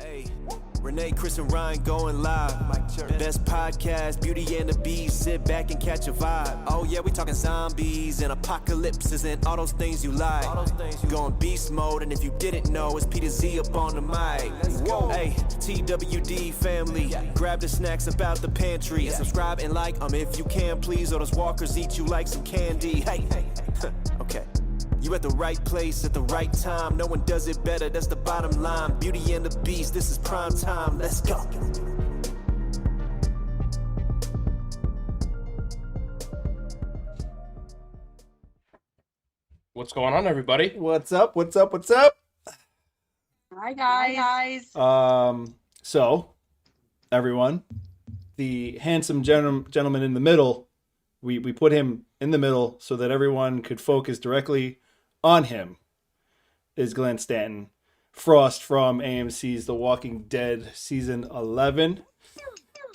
Hey, Renee, Chris, and Ryan going live. Best podcast, Beauty and the Beast. Sit back and catch a vibe. Oh yeah, we talking zombies and apocalypses and all those things you like. Going beast mode, and if you didn't know, it's Peter Z up on the mic. Whoa. Hey, TWD family, grab the snacks about the pantry and subscribe and like if you can, please. Or those walkers eat you like some candy. Hey, okay. You at the right place at the right time. No one does it better, that's the bottom line. Beauty and the Beast, this is prime time. Let's go. What's going on, everybody? What's up? What's up? What's up? Hi, guys. So, everyone, the handsome gentleman in the middle, we put him in the middle so that everyone could focus directly on him, is Glenn Stanton, Frost from AMC's The Walking Dead Season 11.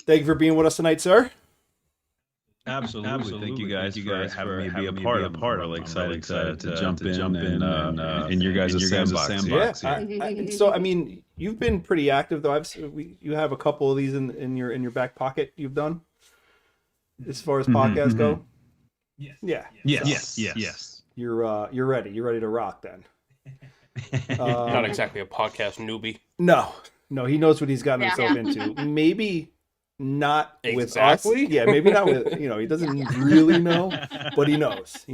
Thank you for being with us tonight, sir. Absolutely. Thank you guys for having me be a part. I'm really excited to jump in your guys' sandbox. Yeah. So, I mean, you've been pretty active, though. You have a couple of these in your back pocket you've done, as far as podcasts go. Yes. Yeah. Yes. You're ready. You're ready to rock then. Not exactly a podcast newbie. No, he knows what he's gotten himself into. Maybe not exactly. with us. Yeah, maybe not with, he doesn't really know, but he knows.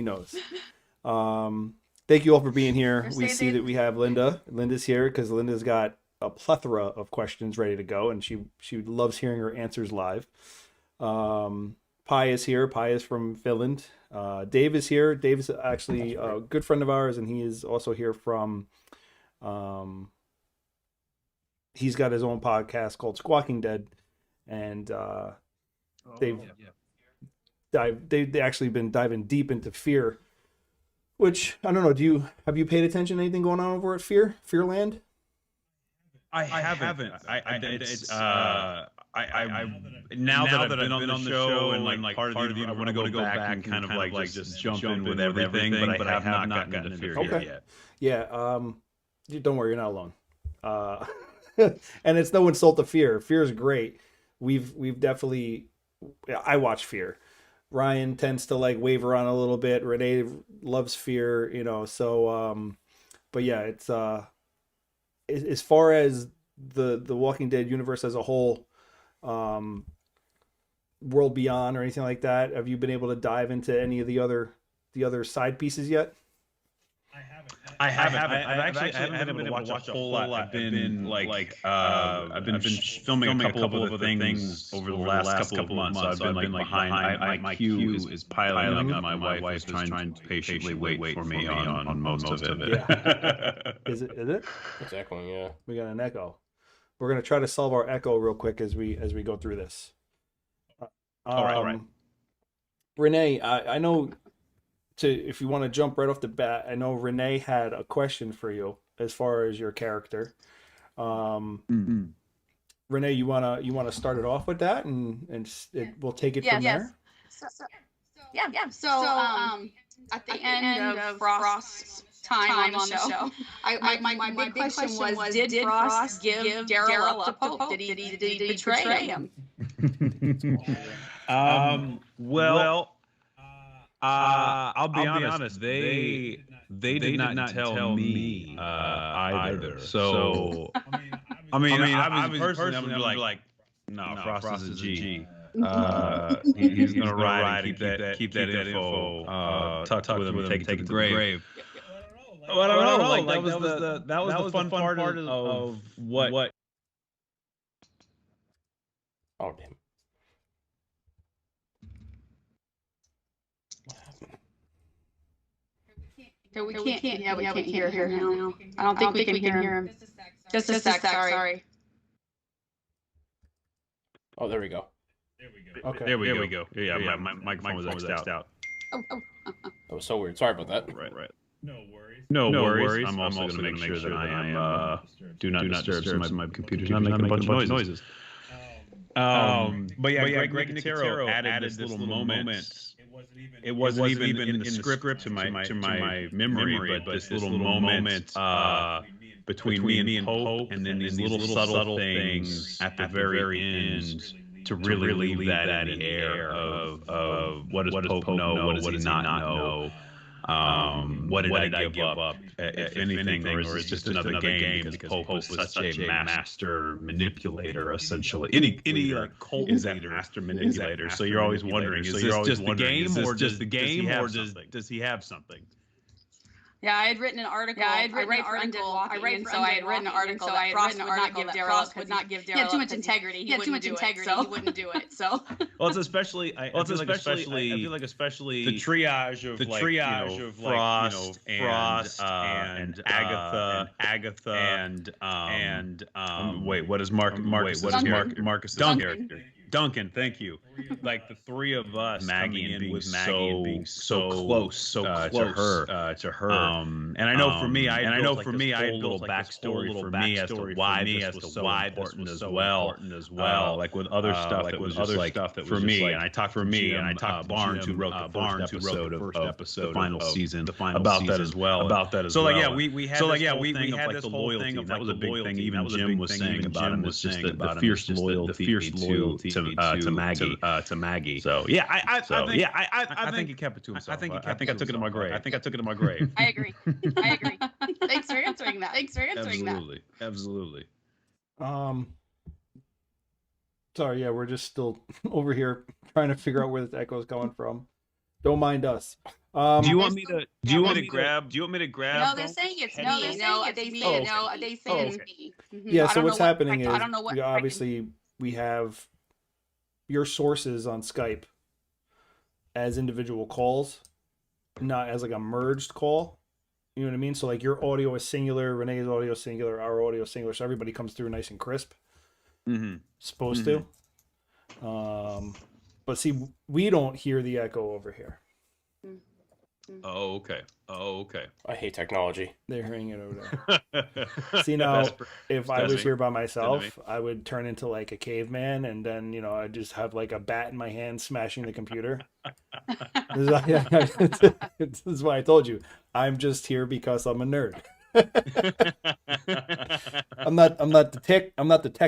Thank you all for being here. We see that we have Linda. Linda's here because Linda's got a plethora of questions ready to go, and she loves hearing her answers live. Pi is here. Pi is from Finland. Dave is here. Dave is actually a good friend of ours, and he is also here from. He's got his own podcast called Squawking Dead, and they've actually been diving deep into fear. Which I don't know. Have you paid attention to anything going on over at Fearland? I haven't. Now that I've been on the show and like part of the, I want to go back and kind of like just jump in with everything, but I have not gotten into fear yet. Yeah. Don't worry, you're not alone. And it's no insult to fear. Fear is great. We've definitely. I watch Fear. Ryan tends to like waver on a little bit. Renee loves Fear. So. But yeah, it's as far as the Walking Dead universe as a whole. World Beyond or anything like that, have you been able to dive into any of the other side pieces yet? I haven't. I haven't been able to watch a whole lot. I've been I've been filming a couple of things over the last couple of months. So I've been like behind. My queue is piling up. My wife is trying to patiently wait for me on most of it. Yeah. Is it? Exactly. Yeah. We got an echo. We're gonna try to solve our echo real quick as we go through this. All right. Renee, I know. If you want to jump right off the bat, I know Renee had a question for you as far as your character. Renee, you wanna start it off with that, and we'll take it from there. Yeah. So, at the end of Frost's time on the show, my big question was, did Frost give Daryl up to Pope? Did he betray him? Well, I'll be honest. They did not tell me either. So I was personally like, no, Frost is a G. He's gonna ride and keep that info tucked with him, take it to the grave. Well, I don't know. Like that was the fun part of what. Oh damn. We can't hear now. I don't think we can hear him. Just a sec. Sorry. Oh, there we go. Okay. There we go. Yeah, my microphone was X'd out. That was so weird. Sorry about that. Right. No worries. I'm also going to make sure that I am do not disturb, so my computer's not making a bunch of noises. But yeah, Greg Nicotero added this little moment it wasn't even in the script to my memory, but this little moment between me and Pope, and then these little subtle things at the very end to really leave that in the air of what does Pope know, what does he not know, what did I give up, if anything, or is this just another game because Pope was such a master manipulator, essentially. Any like cult is that master manipulator. So you're always wondering, is this just the game, or does he have something? Yeah, I had written an article. I write for Undead Walking, so I had written an article that Frost would not give Daryl. He had too much integrity. He wouldn't do it. So. Well, it's especially. I feel like especially the triage of Frost and Agatha and wait, what is Marcus's character? Duncan, thank you. Like the three of us, Maggie and being so close to her. And I know for me, I built a little backstory for me as to why this was so important as well. Like with other stuff that was just like for me, and I talked Barnes, who wrote the first episode of the final season, about that as well. So like we had this whole thing of like the loyalty. That was a big thing. Even Jim was saying about him, was just the fierce loyalty to Maggie. So yeah, I think he kept it to himself. I think I took it to my grave. I agree. Thanks for answering that. Absolutely. Sorry, yeah, we're just still over here trying to figure out where this echo is coming from. Don't mind us. Do you want me to grab? No, they're saying it's me. No, they say it's me. Yeah. So what's happening is, obviously we have your sources on Skype as individual calls, not as like a merged call. You know what I mean? So like your audio is singular, Renee's audio is singular, our audio is singular, so everybody comes through nice and crisp. Supposed to. But see, we don't hear the echo over here. Oh, okay. I hate technology. They're hearing it over there. See, now, if I was here by myself, I would turn into like a caveman, and then, I'd just have like a bat in my hand smashing the computer. This is why I told you, I'm just here because I'm a nerd. I'm not the tech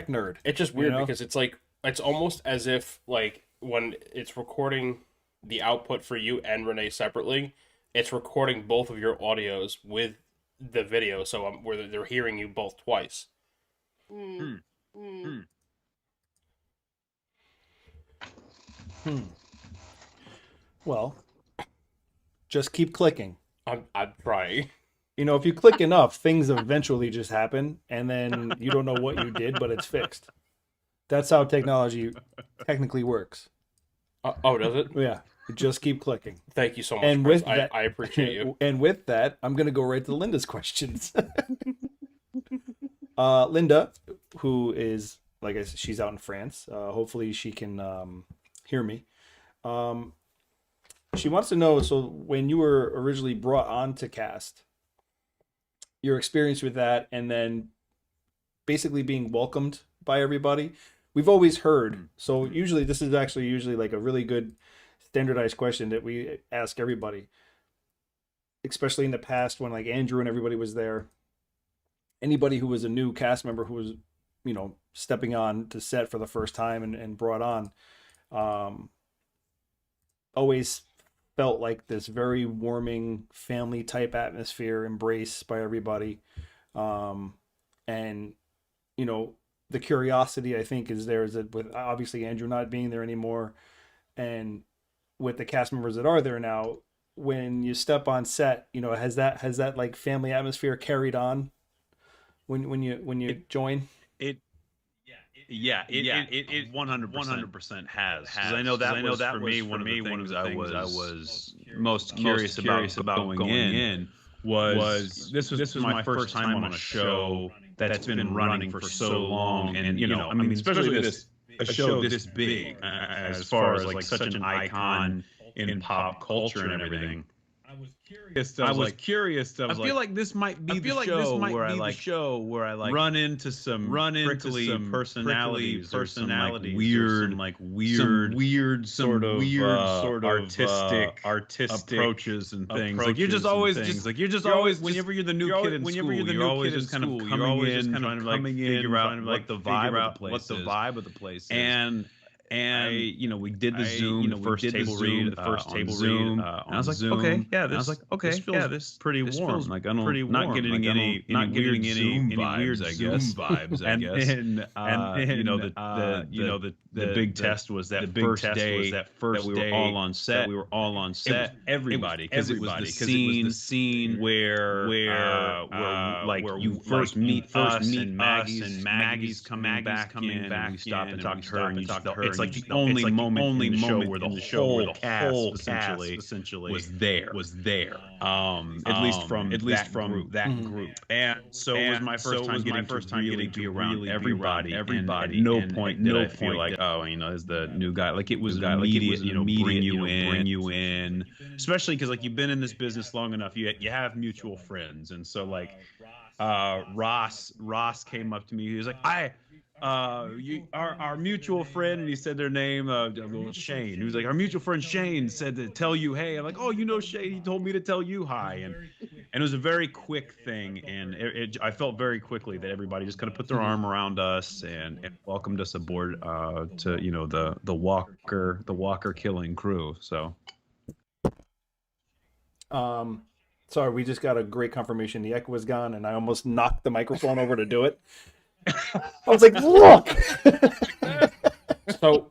nerd. It's just weird because it's like, it's almost as if like when it's recording the output for you and Renee separately, it's recording both of your audios with the video, so where they're hearing you both twice. Well, just keep clicking. I'm trying. If you click enough, things eventually just happen, and then you don't know what you did, but it's fixed. That's how technology technically works. Does it? Yeah. Just keep clicking. Thank you so much. And Chris. I appreciate you. And with that, I'm going to go right to Linda's questions. Linda, who is, like I said, she's out in France. Hopefully she can hear me. She wants to know, so when you were originally brought on to cast, your experience with that, and then basically being welcomed by everybody. We've always heard, so usually this is usually like a really good standardized question that we ask everybody, especially in the past when like Andrew and everybody was there. Anybody who was a new cast member who was, stepping on to set for the first time and brought on, always felt like this very warming family type atmosphere, embrace by everybody. And, the curiosity I think is there, is that with obviously Andrew not being there anymore, and with the cast members that are there now, when you step on set, has that like family atmosphere carried on when you join? It 100% has. Because I know that was for me one of the things I was most curious about going in was this was my first time on a show that's been running for so long, and especially a show this big, as far as like such an icon in pop culture and everything. I was curious. I feel like this might be the show where I like run into some prickly personalities or some weird sort of artistic approaches and things. Like you're just always whenever you're the new kid in school, you're always just kind of coming in, trying to like figure out what the vibe of the place is. And we did the Zoom, the first table read, and I was like, okay, yeah, this feels pretty warm. Like I don't not getting any weird Zoom vibes, I guess. And then the big test was that first day that we were all on set. It was everybody, because it was the scene where you first meet us and Maggie's coming back in, and we stop and talk to her, and it's like the only moment in the show where the whole cast essentially was there. At least from that group. And so it was my first time getting to be around everybody. And at no point did I feel like, is the new guy. Like it was immediate, bring you in. Especially because like you've been in this business long enough, you have mutual friends, and so like Ross came up to me. He was like, our mutual friend, and he said their name, Shane. He was like, our mutual friend Shane said to tell you, hey. I'm like, oh, Shane. He told me to tell you hi, and it was a very quick thing, and I felt very quickly that everybody just kind of put their arm around us and welcomed us aboard to the Walker killing crew. So, sorry, we just got a great confirmation. The echo was gone, and I almost knocked the microphone over to do it. I was like, look. So,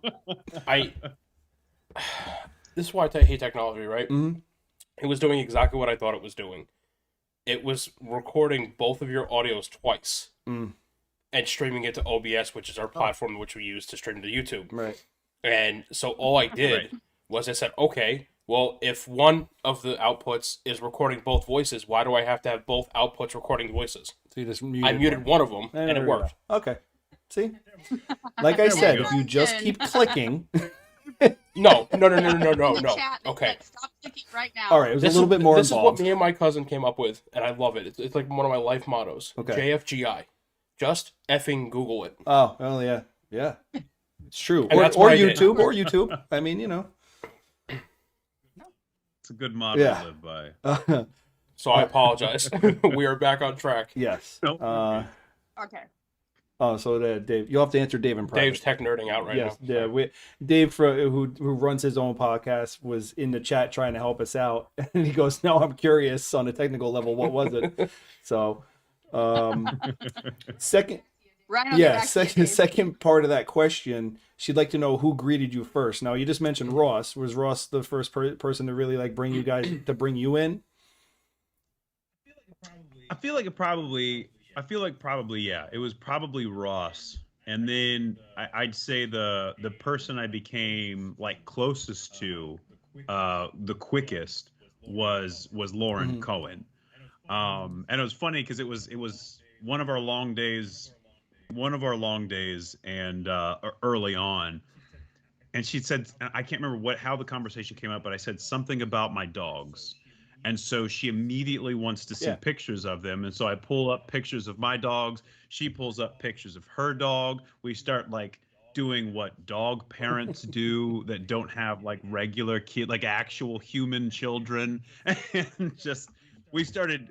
this is why I hate technology, right? Mm-hmm. It was doing exactly what I thought it was doing. It was recording both of your audios twice and streaming it to OBS, which is our platform which we use to stream to YouTube. Right. And so all I did was I said, okay, well, if one of the outputs is recording both voices, why do I have to have both outputs recording voices? So you just muted one of them, and it worked. Okay. See? Like I said, if you just keep clicking... No. Okay. Stop clicking right now. All right, it was a little bit more This involved. is what me and my cousin came up with, and I love it. It's like one of my life mottos. Okay. JFGI. Just effing Google it. Oh, well, yeah. Yeah. It's true. And Or that's what I did. YouTube. I mean, it's a good motto to live by. So I apologize. We are back on track. Yes. Nope. Okay. Oh, so Dave, you'll have to answer Dave in private. Dave's tech nerding out right now. Yeah. Dave, who runs his own podcast, was in the chat trying to help us out, and he goes, "No, I'm curious on a technical level. What was it?" So, second part of that question, she'd like to know who greeted you first. Now, you just mentioned Ross. Was Ross the first person to really like bring you in? I feel like probably yeah. It was probably Ross, and then I'd say the person I became like closest to, the quickest was Lauren Cohen, and it was funny because it was one of our long days, and early on, and she said, I can't remember how the conversation came up, but I said something about my dogs. And so she immediately wants to see pictures of them. And so I pull up pictures of my dogs. She pulls up pictures of her dog. We start like doing what dog parents do that don't have like regular kid, like actual human children. And just, we started,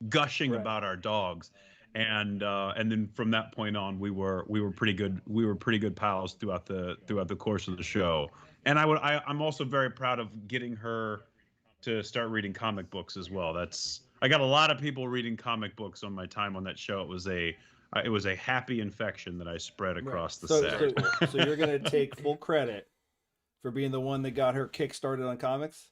gushing about our dogs. And then from that point on, we were pretty good. We were pretty good pals throughout the course of the show. And I'm also very proud of getting her to start reading comic books as well. I got a lot of people reading comic books on my time on that show. It was a happy infection that I spread across the set. So you're gonna take full credit for being the one that got her kick started on comics?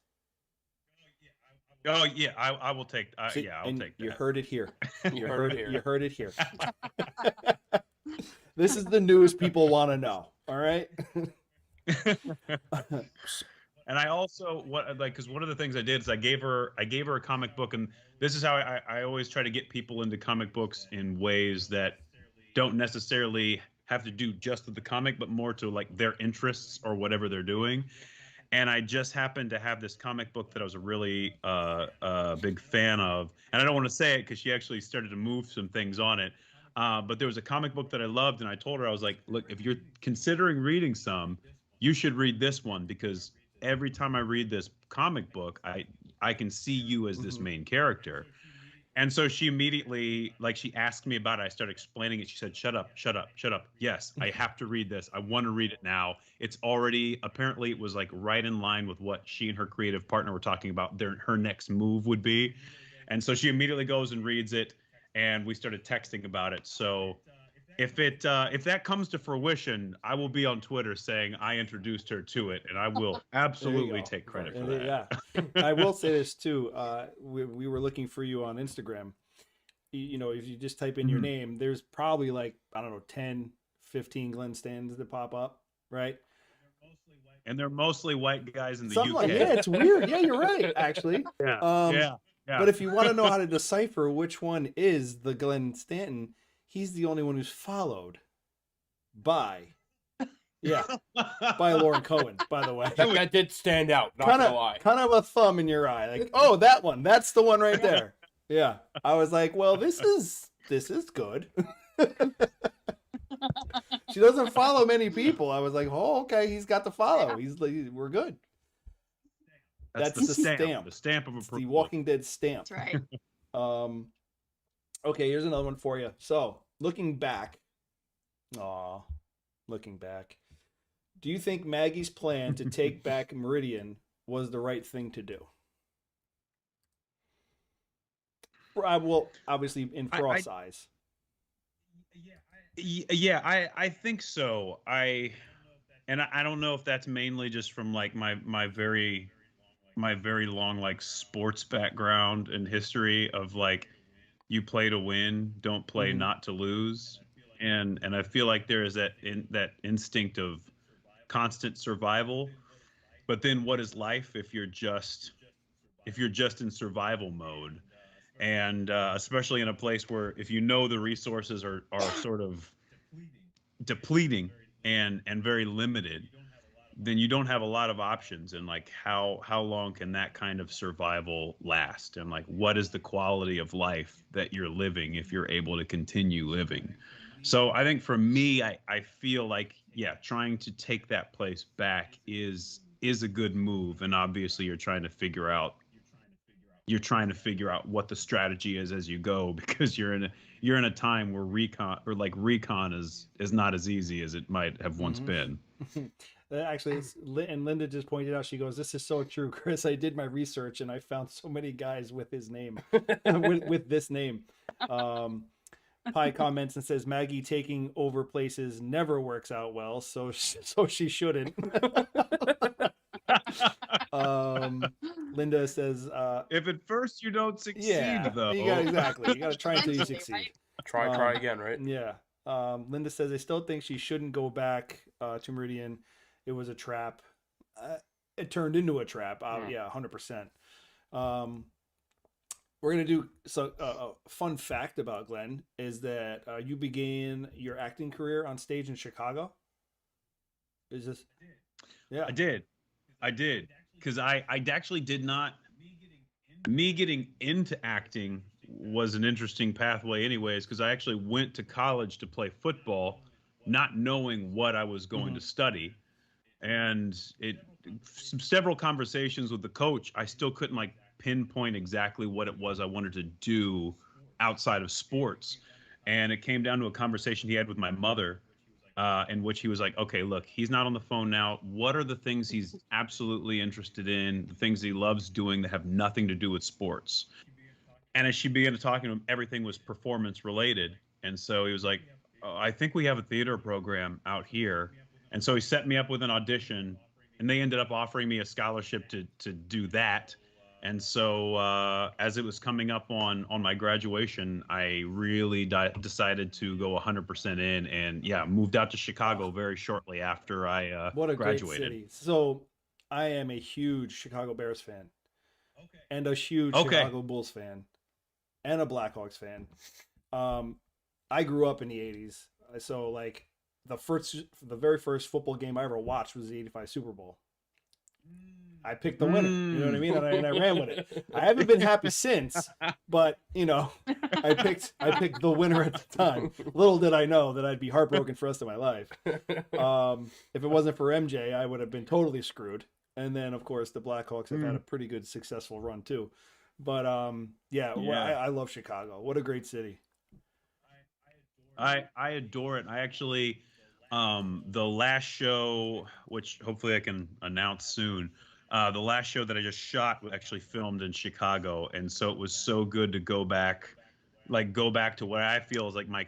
Oh yeah, I will take. I'll take that. You heard it here. You heard it here. You heard it here. This is the news people want to know. All right. And I also because one of the things I did is I gave her a comic book, and this is how I always try to get people into comic books in ways that don't necessarily have to do just with the comic, but more to like their interests or whatever they're doing. and I just happened to have this comic book that I was a really big fan of, and I don't want to say it because she actually started to move some things on it. But there was a comic book that I loved, and I told her, I was like, "Look, if you're considering reading some, you should read this one because every time I read this comic book, I can see you as this main character." And so she immediately, like, she asked me about it. I started explaining it. She said, "Shut up, shut up, shut up. Yes, I have to read this. I want to read it now." It's already, apparently, it was like right in line with what she and her creative partner were talking about her next move would be. And so she immediately goes and reads it, and we started texting about it. So if that comes to fruition, I will be on Twitter saying I introduced her to it, and I will absolutely take credit for that. Yeah, I will say this too. We were looking for you on Instagram. You know, if you just type in your name, there's probably like, I don't know, 10, 15 Glenn Stantons that pop up, right? And they're mostly white guys in the Something UK. like, yeah, it's weird. Yeah, you're right, actually. Yeah. But if you want to know how to decipher which one is the Glenn Stanton, he's the only one who's followed by, by Lauren Cohen, by the way. That did stand out, not gonna lie. Kind of a thumb in your eye. Like, oh, that one. That's the one right there. Yeah. I was like, well, this is good. She doesn't follow many people. I was like, oh, okay, he's got to follow. We're good. That's the stamp. The stamp of approval. The Walking Dead stamp. That's right. Okay, here's another one for you. So, looking back, do you think Maggie's plan to take back Meridian was the right thing to do? Well, obviously, in Frost's eyes. Yeah, I think so. I don't know if that's mainly just from like my very long like sports background and history of like, you play to win, don't play not to lose, and I feel like there is that instinct of constant survival. But then, what is life if you're just in survival mode? And especially in a place where, if you know the resources are sort of depleting and very limited, then you don't have a lot of options. And like, how long can that kind of survival last? And like, what is the quality of life that you're living if you're able to continue living? So I think for me, I feel like, yeah, trying to take that place back is a good move. And obviously you're trying to figure out what the strategy is as you go, because you're in a time where recon is not as easy as it might have once been. Actually, and Linda just pointed out, she goes, "This is so true, Chris. I did my research and I found so many guys with his name, with this name." Pi comments and says, "Maggie taking over places never works out well, so she shouldn't." Linda says, "If at first you don't succeed, though, you got to try until you succeed. Right? Try again, right?" Yeah. Linda says, "I still think she shouldn't go back to Meridian. It was a trap. It turned into a trap. Yeah, 100%. We're going to do a fun fact about Glenn is that you began your acting career on stage in Chicago. Is this? Yeah, I did. Because I actually did not. Me getting into acting was an interesting pathway anyways, because I actually went to college to play football, not knowing what I was going to study. And several conversations with the coach, I still couldn't like pinpoint exactly what it was I wanted to do outside of sports. And it came down to a conversation he had with my mother, in which he was like, "Okay, look, he's not on the phone now. What are the things he's absolutely interested in, the things he loves doing that have nothing to do with sports?" And as she began to talk to him, everything was performance related. And so he was like, "Oh, I think we have a theater program out here." And so he set me up with an audition, and they ended up offering me a scholarship to do that. And so as it was coming up on my graduation, I really decided to go 100% in, and moved out to Chicago very shortly after I what a graduated. Great city. So I am a huge Chicago Bears fan, and a huge Chicago Bulls fan, and a Blackhawks fan. I grew up in the 80s, so like the very first football game I ever watched was the '85 Super Bowl. I picked the winner. You know what I mean? And I ran with it. I haven't been happy since, but you know, I picked the winner at the time. Little did I know that I'd be heartbroken for the rest of my life. If it wasn't for MJ, I would have been totally screwed. And then, of course, the Blackhawks have had a pretty good, successful run too. But yeah. I love Chicago. What a great city. I adore it. I actually, the last show, which hopefully I can announce soon, the last show that I just shot was actually filmed in Chicago, and so it was so good to go back to what I feel is like my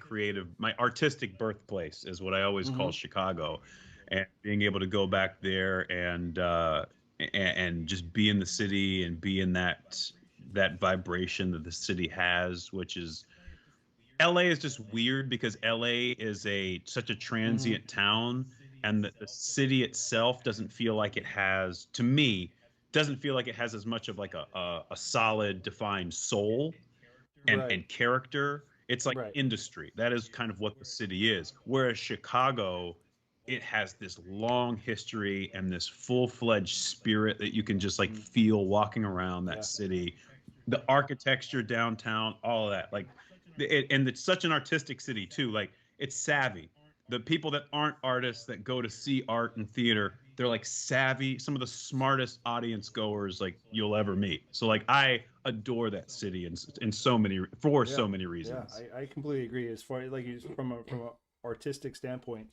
artistic birthplace is what I always call Chicago, and being able to go back there and just be in the city and be in that vibration that the city has, which is. LA is just weird because LA is such a transient town, and the city itself doesn't feel like it has, to me, doesn't feel like it has as much of like a solid defined soul and character. It's like industry. That is kind of what the city is. Whereas Chicago, it has this long history and this full-fledged spirit that you can just like feel walking around that city. The architecture downtown, all of that, like. And it's such an artistic city too. Like, it's savvy. The people that aren't artists that go to see art and theater, they're like savvy, some of the smartest audience goers like you'll ever meet. So like, I adore that city in so many reasons. Yeah, I completely agree. As far like from a artistic standpoint,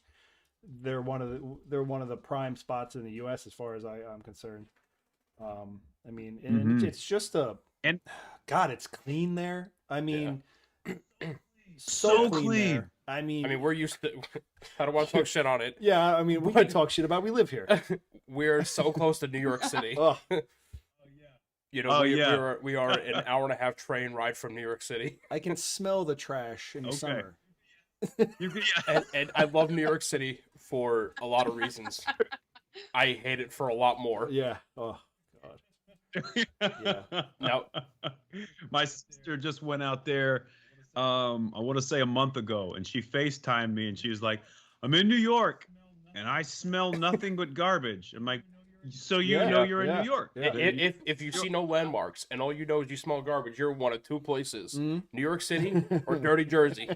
they're one of the prime spots in the U.S. as far as I'm concerned. I mean, and it's just God, it's clean there. I mean. So clean. I mean, we're used to. I don't want to talk shit on it. Yeah, I mean, we can talk shit about. We live here. We're so close to New York City. You know, we are an hour and a half train ride from New York City. I can smell the trash in the summer. And I love New York City for a lot of reasons. I hate it for a lot more. Yeah. Oh God. Yeah. Now, my sister just went out there. I want to say a month ago, and she FaceTimed me, and she was like, "I'm in New York, and I smell nothing but garbage." I'm like, "So you're in New York?" Yeah. If you see no landmarks and all you know is you smell garbage, you're one of two places: New York City or dirty Jersey.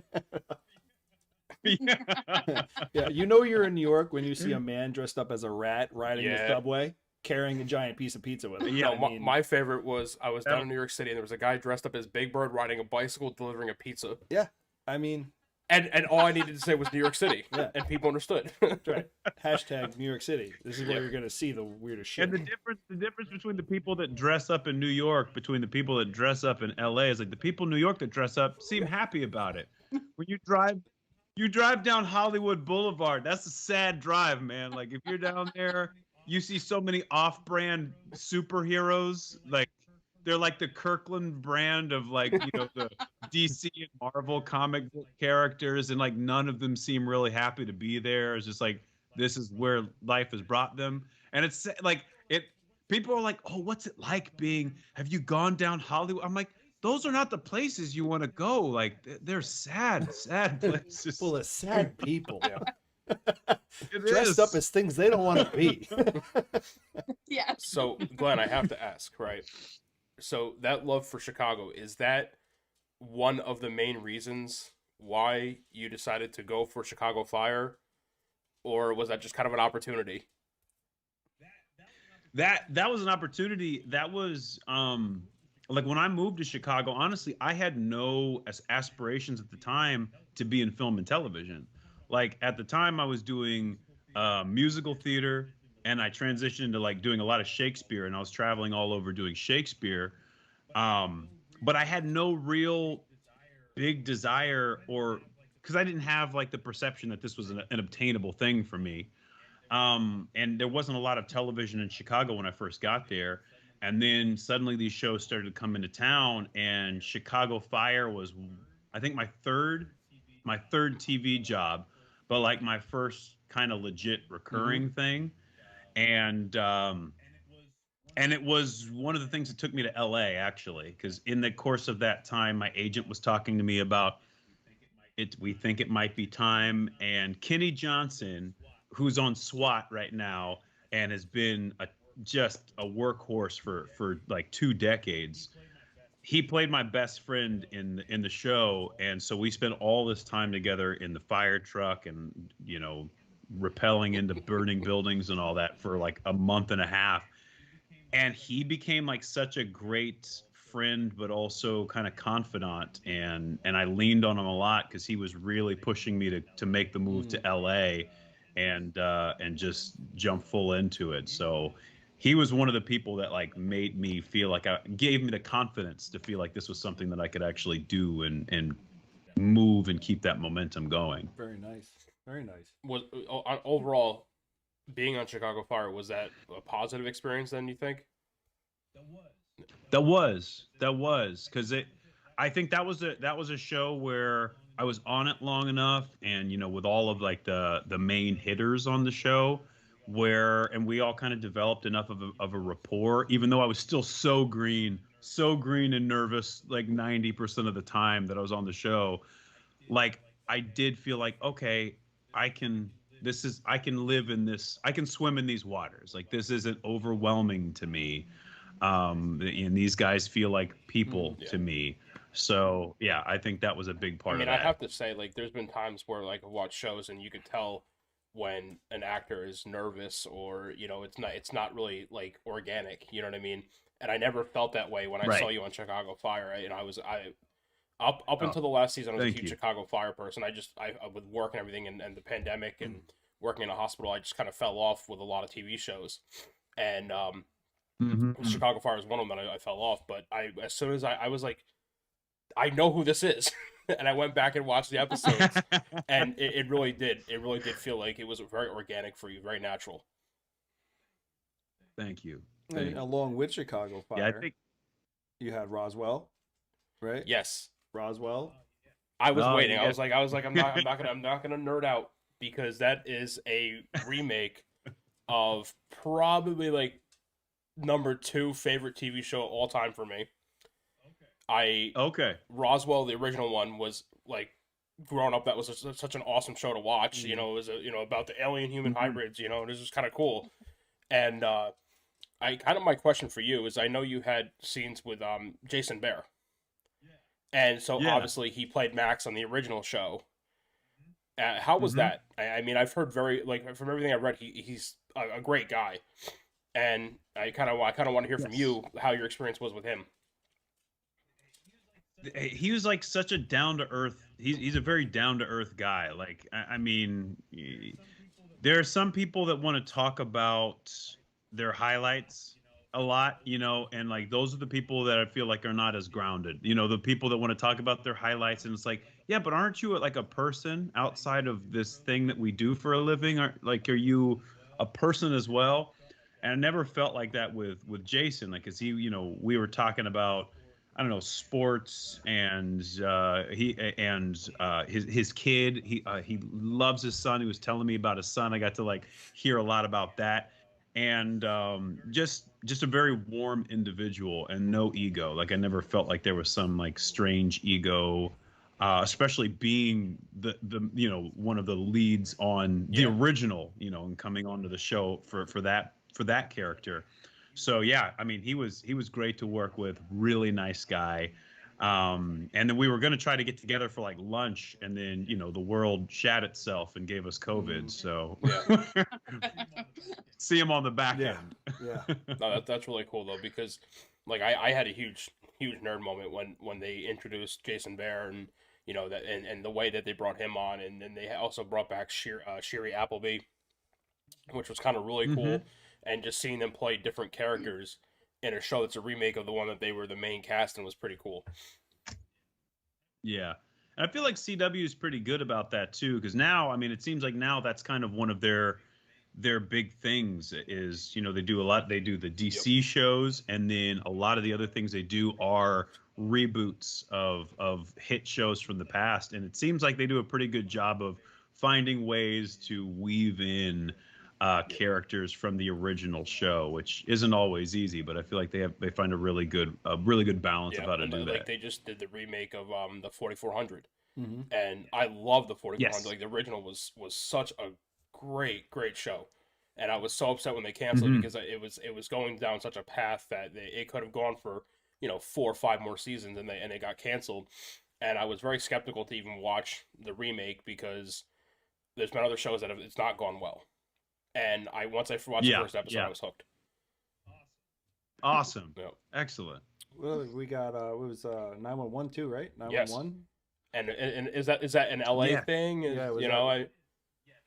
Yeah, you know you're in New York when you see a man dressed up as a rat riding the subway, carrying a giant piece of pizza with him. Yeah, my favorite was I was down in New York City and there was a guy dressed up as Big Bird riding a bicycle delivering a pizza. Yeah, I mean, and all I needed to say was New York City, and people understood. That's right. Hashtag New York City. This is where you're gonna see the weirdest shit. And the difference between the people that dress up in New York between the people that dress up in LA is like the people in New York that dress up seem happy about it. When you drive down Hollywood Boulevard, that's a sad drive, man. Like if you're down there. You see so many off-brand superheroes, like they're like the Kirkland brand of like, you know, the DC and Marvel comic book characters, and like none of them seem really happy to be there. It's just like this is where life has brought them, and it's like people are like, "Oh, what's it like being? Have you gone down Hollywood?" I'm like, those are not the places you want to go. Like they're sad places full of sad people. Yeah. Dressed up as things they don't want to be. Yeah. So, Glenn, I have to ask, right? So, that love for Chicago, is that one of the main reasons why you decided to go for Chicago Fire? Or was that just kind of an opportunity? That was an opportunity. That was like when I moved to Chicago, honestly, I had no aspirations at the time to be in film and television. Like at the time I was doing musical theater, and I transitioned to like doing a lot of Shakespeare, and I was traveling all over doing Shakespeare. But I had no real big desire, or because I didn't have like the perception that this was an obtainable thing for me. And there wasn't a lot of television in Chicago when I first got there. And then suddenly these shows started to come into town, and Chicago Fire was, I think, my third TV job, but like my first kind of legit recurring thing. And it was one of the things that took me to LA, actually, because in the course of that time, my agent was talking to me about it. We think it might be time. And Kenny Johnson, who's on SWAT right now and has been just a workhorse for like 2 decades. He played my best friend in the show, and so we spent all this time together in the fire truck, and rappelling into burning buildings and all that for like a month and a half. And he became like such a great friend, but also kind of confidant, and I leaned on him a lot because he was really pushing me to make the move to LA and just jump full into it. So he was one of the people that like made me feel like, gave me the confidence to feel like this was something that I could actually do and move and keep that momentum going. Very nice. Very nice. Was overall being on Chicago Fire, was that a positive experience then, you think? That was because I think that was a show where I was on it long enough, and with all of like the main hitters on the show, and we all kind of developed enough of a rapport, even though I was still so green and nervous like 90% of the time that I was on the show. Like, I did feel like, okay, I can live in this, I can swim in these waters. Like, this isn't overwhelming to me. And these guys feel like people to me. So yeah, I think that was a big part of that. I have to say, like, there's been times where like I've watched shows and you could tell when an actor is nervous, or it's not really like organic. You know what I mean? And I never felt that way when I saw you on Chicago Fire. Right? And I up until the last season, I was a huge Chicago Fire person. I with work and everything, and the pandemic and working in a hospital, I just kind of fell off with a lot of TV shows. And Chicago Fire was one of them that I fell off. But as soon as I was like, I know who this is. And I went back and watched the episodes, and it really did feel like it was very organic for you, very natural. Thank you. And along with Chicago Fire, I think you had Roswell, right? Yes, Roswell. I was waiting. Yeah. I was like, I'm not gonna nerd out, because that is a remake of probably like number 2 favorite TV show of all time for me. Roswell, the original one, was like, growing up, that was such an awesome show to watch. It was about the alien human hybrids. It was just kind of cool. And my question for you is, I know you had scenes with Jason Behr, and so obviously he played Max on the original show. How was that? I mean, I've heard from everything I've read, he's a great guy, and I kind of want to hear from you how your experience was with him. He was like such a down to earth. He's a very down to earth guy. Like, I mean, there are some people that want to talk about their highlights a lot, and like those are the people that I feel like are not as grounded. The people that want to talk about their highlights, and it's like, yeah, but aren't you like a person outside of this thing that we do for a living? Are you a person as well? And I never felt like that with Jason, like, cause he, we were talking about, I don't know, sports, and his kid. He loves his son. He was telling me about his son. I got to like hear a lot about that, and just a very warm individual and no ego. Like, I never felt like there was some like strange ego, especially being the one of the leads on the original, and coming onto the show for that character. So yeah, I mean, he was great to work with, really nice guy. And then we were going to try to get together for like lunch, and then the world shat itself and gave us COVID. So see him on the back end. Yeah. No, that's really cool though, because like I had a huge nerd moment when they introduced Jason Behr, and that and the way that they brought him on, and then they also brought back Sherry Appleby, which was kind of really cool. And just seeing them play different characters in a show that's a remake of the one that they were the main cast in was pretty cool. Yeah. And I feel like CW is pretty good about that too, because now, I mean, it seems like now that's kind of one of their big things is, they do a lot. They do the DC shows, and then a lot of the other things they do are reboots of hit shows from the past. And it seems like they do a pretty good job of finding ways to weave in characters from the original show, which isn't always easy, but I feel like they find a really good balance of how to do that. Like, they just did the remake of the 4400, and I love the 4400. Like, the original was such a great show, and I was so upset when they canceled it because it was going down such a path that it could have gone for 4 or 5 more seasons, and they got canceled. And I was very skeptical to even watch the remake because there's been other shows that it's not gone well. And once I watched the first episode, I was hooked. Awesome. Yeah. Excellent. Well, we got it was 911 too, right? 911. Yes. And is that an LA thing? Yeah,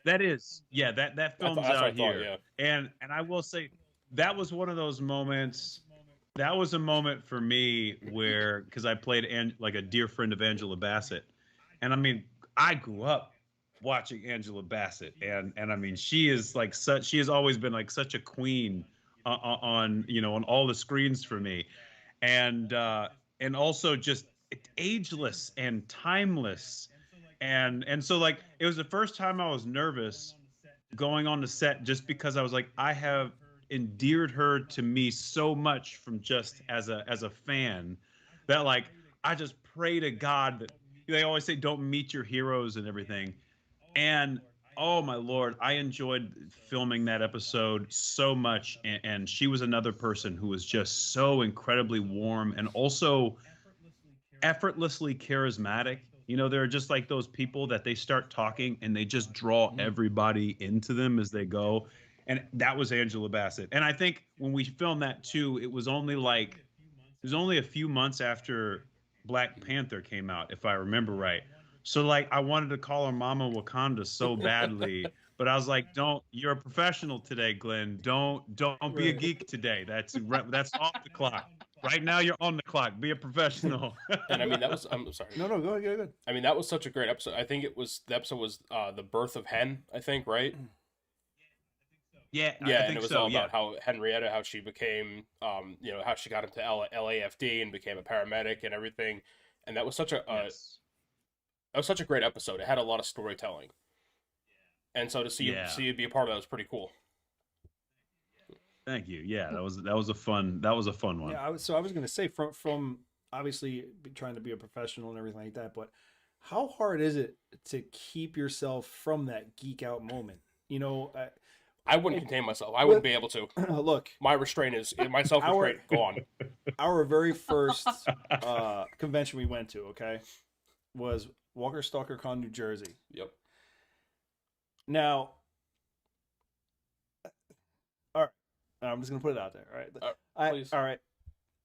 that is that film's that's out what I here. thought, yeah. And I will say that was one of those moments. That was a moment for me where, because I played like a dear friend of Angela Bassett, and I mean, I grew up watching Angela Bassett, and I mean, she is like she has always been like such a queen on all the screens for me, and also just ageless and timeless, and so like it was the first time I was nervous going on the set, just because I was like, I have endeared her to me so much from just as a fan, that like I just pray to God that they always say don't meet your heroes and everything. And oh my Lord, I enjoyed filming that episode so much, and she was another person who was just so incredibly warm and also effortlessly charismatic. There are just like those people that they start talking and they just draw everybody into them as they go. And that was Angela Bassett. And I think when we filmed that too, it was only a few months after Black Panther came out, if I remember right. So like I wanted to call her Mama Wakanda so badly, but I was like, you're a professional today, Glenn. Don't be a geek today. That's off the clock. Right now you're on the clock. Be a professional. And I mean, that was, I'm sorry. No, go ahead. I mean, that was such a great episode. I think the episode was The Birth of Hen, I think, right? Yeah, and it was all about how Henrietta, how she became, how she got into LAFD and became a paramedic and everything. And that was such a great episode. It had a lot of storytelling. And so to see you be a part of that was pretty cool. Thank you. Yeah, that was a fun one. Yeah, I was going to say from obviously trying to be a professional and everything like that, but how hard is it to keep yourself from that geek out moment? I wouldn't contain myself. I wouldn't be able to. Look, my self-restraint gone. Our very first convention we went to, was Walker Stalker Con, New Jersey. Yep. Now, all right, I'm just gonna put it out there. All right, please. All right,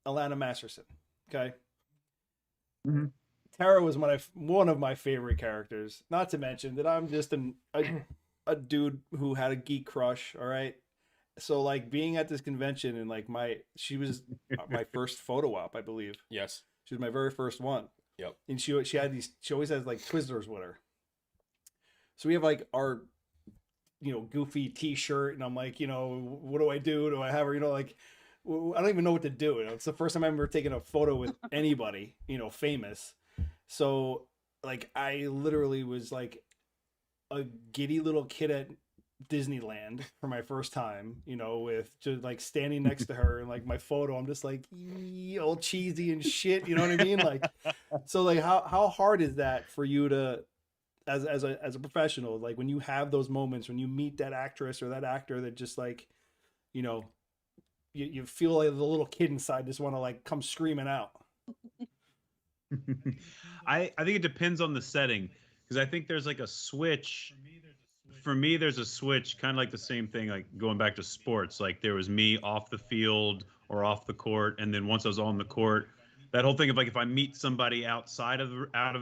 Alana Masterson. Okay. Mm-hmm. Tara was one of my favorite characters. Not to mention that I'm just a dude who had a geek crush. All right. So like being at this convention and like she was my first photo op, I believe. Yes. She was my very first one. Yep. And she always has like Twizzlers with her. So we have like our, goofy t-shirt, and I'm like, what do I do? Do I have her, like, I don't even know what to do. It's the first time I've ever taken a photo with anybody, famous. So like, I literally was like a giddy little kid at Disneyland for my first time, with just like standing next to her and like my photo, I'm just like all cheesy and shit, you know what I mean? Like, so like how hard is that for you to, as a professional, like when you have those moments, when you meet that actress or that actor that just like, you feel like the little kid inside just want to like come screaming out. I think it depends on the setting, because I think there's like a switch. For me, there's a switch, kind of like the same thing, like going back to sports. Like there was me off the field or off the court, and then once I was on the court, that whole thing of like if I meet somebody out of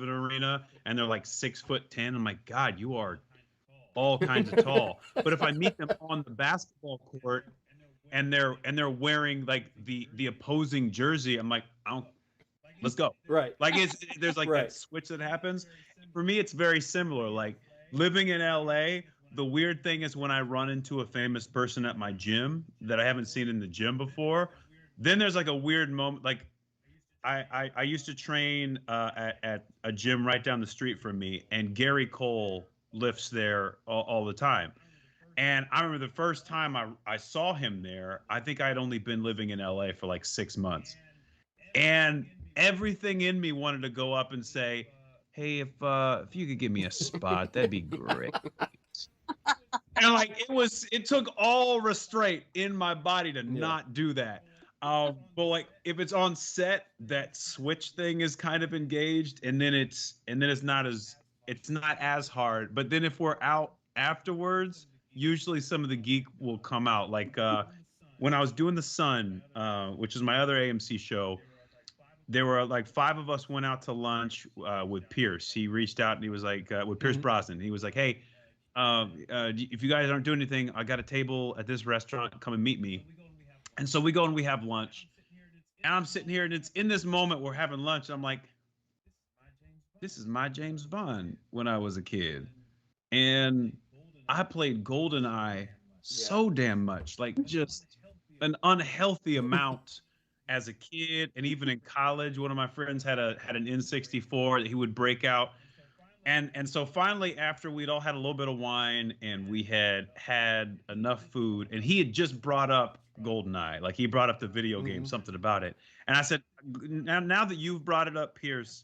an arena and they're like 6'10", I'm like, God, you are all kinds of tall. But if I meet them on the basketball court and they're wearing like the opposing jersey, I'm like, let's go. Right. Like there's like right. that switch that happens. For me, it's very similar. Like living in LA, the weird thing is when I run into a famous person at my gym that I haven't seen in the gym before, then there's like a weird moment. Like I used to train at a gym right down the street from me, and Gary Cole lifts there all the time. And I remember the first time I saw him there, I think I'd only been living in LA for like 6 months. And everything in me wanted to go up and say, hey, if you could give me a spot, that'd be great. And like it took all restraint in my body to not do that. But like if it's on set, that switch thing is kind of engaged, and then it's not as hard. But then if we're out afterwards, usually some of the geek will come out. Like when I was doing The Sun, which is my other AMC show, there were like 5 of us went out to lunch with Pierce. He reached out and he was like, with Pierce Brosnan. He was like, hey, if you guys aren't doing anything, I got a table at this restaurant. Come and meet me. And so we go and we have lunch. And I'm sitting here and it's in this moment we're having lunch. I'm like, this is my James Bond when I was a kid. And I played GoldenEye so damn much, like just an unhealthy amount as a kid. And even in college, one of my friends had an N64 that he would break out. And so finally, after we'd all had a little bit of wine and we had enough food, and he had just brought up GoldenEye, like he brought up the video game, something about it. And I said, now that you've brought it up, Pierce,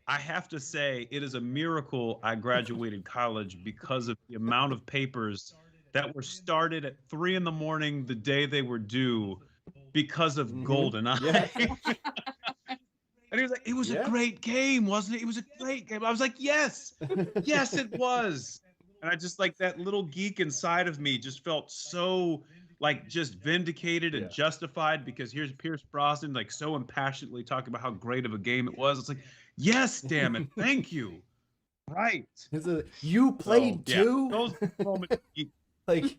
I have to say it is a miracle I graduated college because of the amount of papers that were started at 3 a.m. the day they were due because of GoldenEye. Yeah. And he was like, it was a great game, wasn't it? It was a great game. I was like, yes, yes, it was. And I just like that little geek inside of me just felt so like just vindicated and justified because here's Pierce Brosnan like so impassionately talking about how great of a game it was. It's like, yes, damn it, thank you. Right. You played too? Those moments. Like,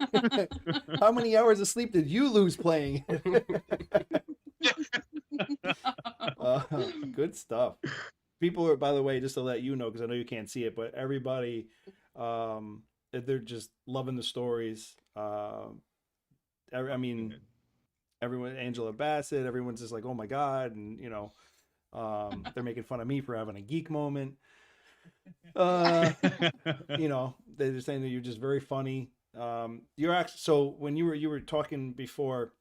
how many hours of sleep did you lose playing? Good stuff. People are, by the way, just to let you know, because I know you can't see it, but everybody, they're just loving the stories. I mean, everyone, Angela Bassett, everyone's just like, oh my God. And, you know, they're making fun of me for having a geek moment. You know, they're just saying that you're just very funny. You're actually, so when you were talking before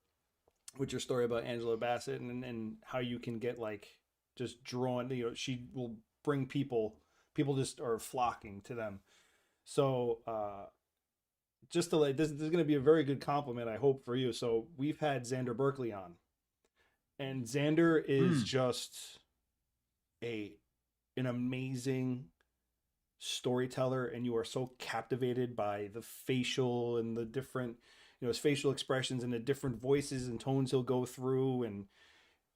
with your story about Angela Bassett and how you can get like just drawn, you know, she will bring people just are flocking to them. So just to like, this is going to be a very good compliment, I hope, for you. So we've had Xander Berkeley on, and Xander is just an amazing storyteller, and you are so captivated by the facial and the different, you know, his facial expressions and the different voices and tones he'll go through, and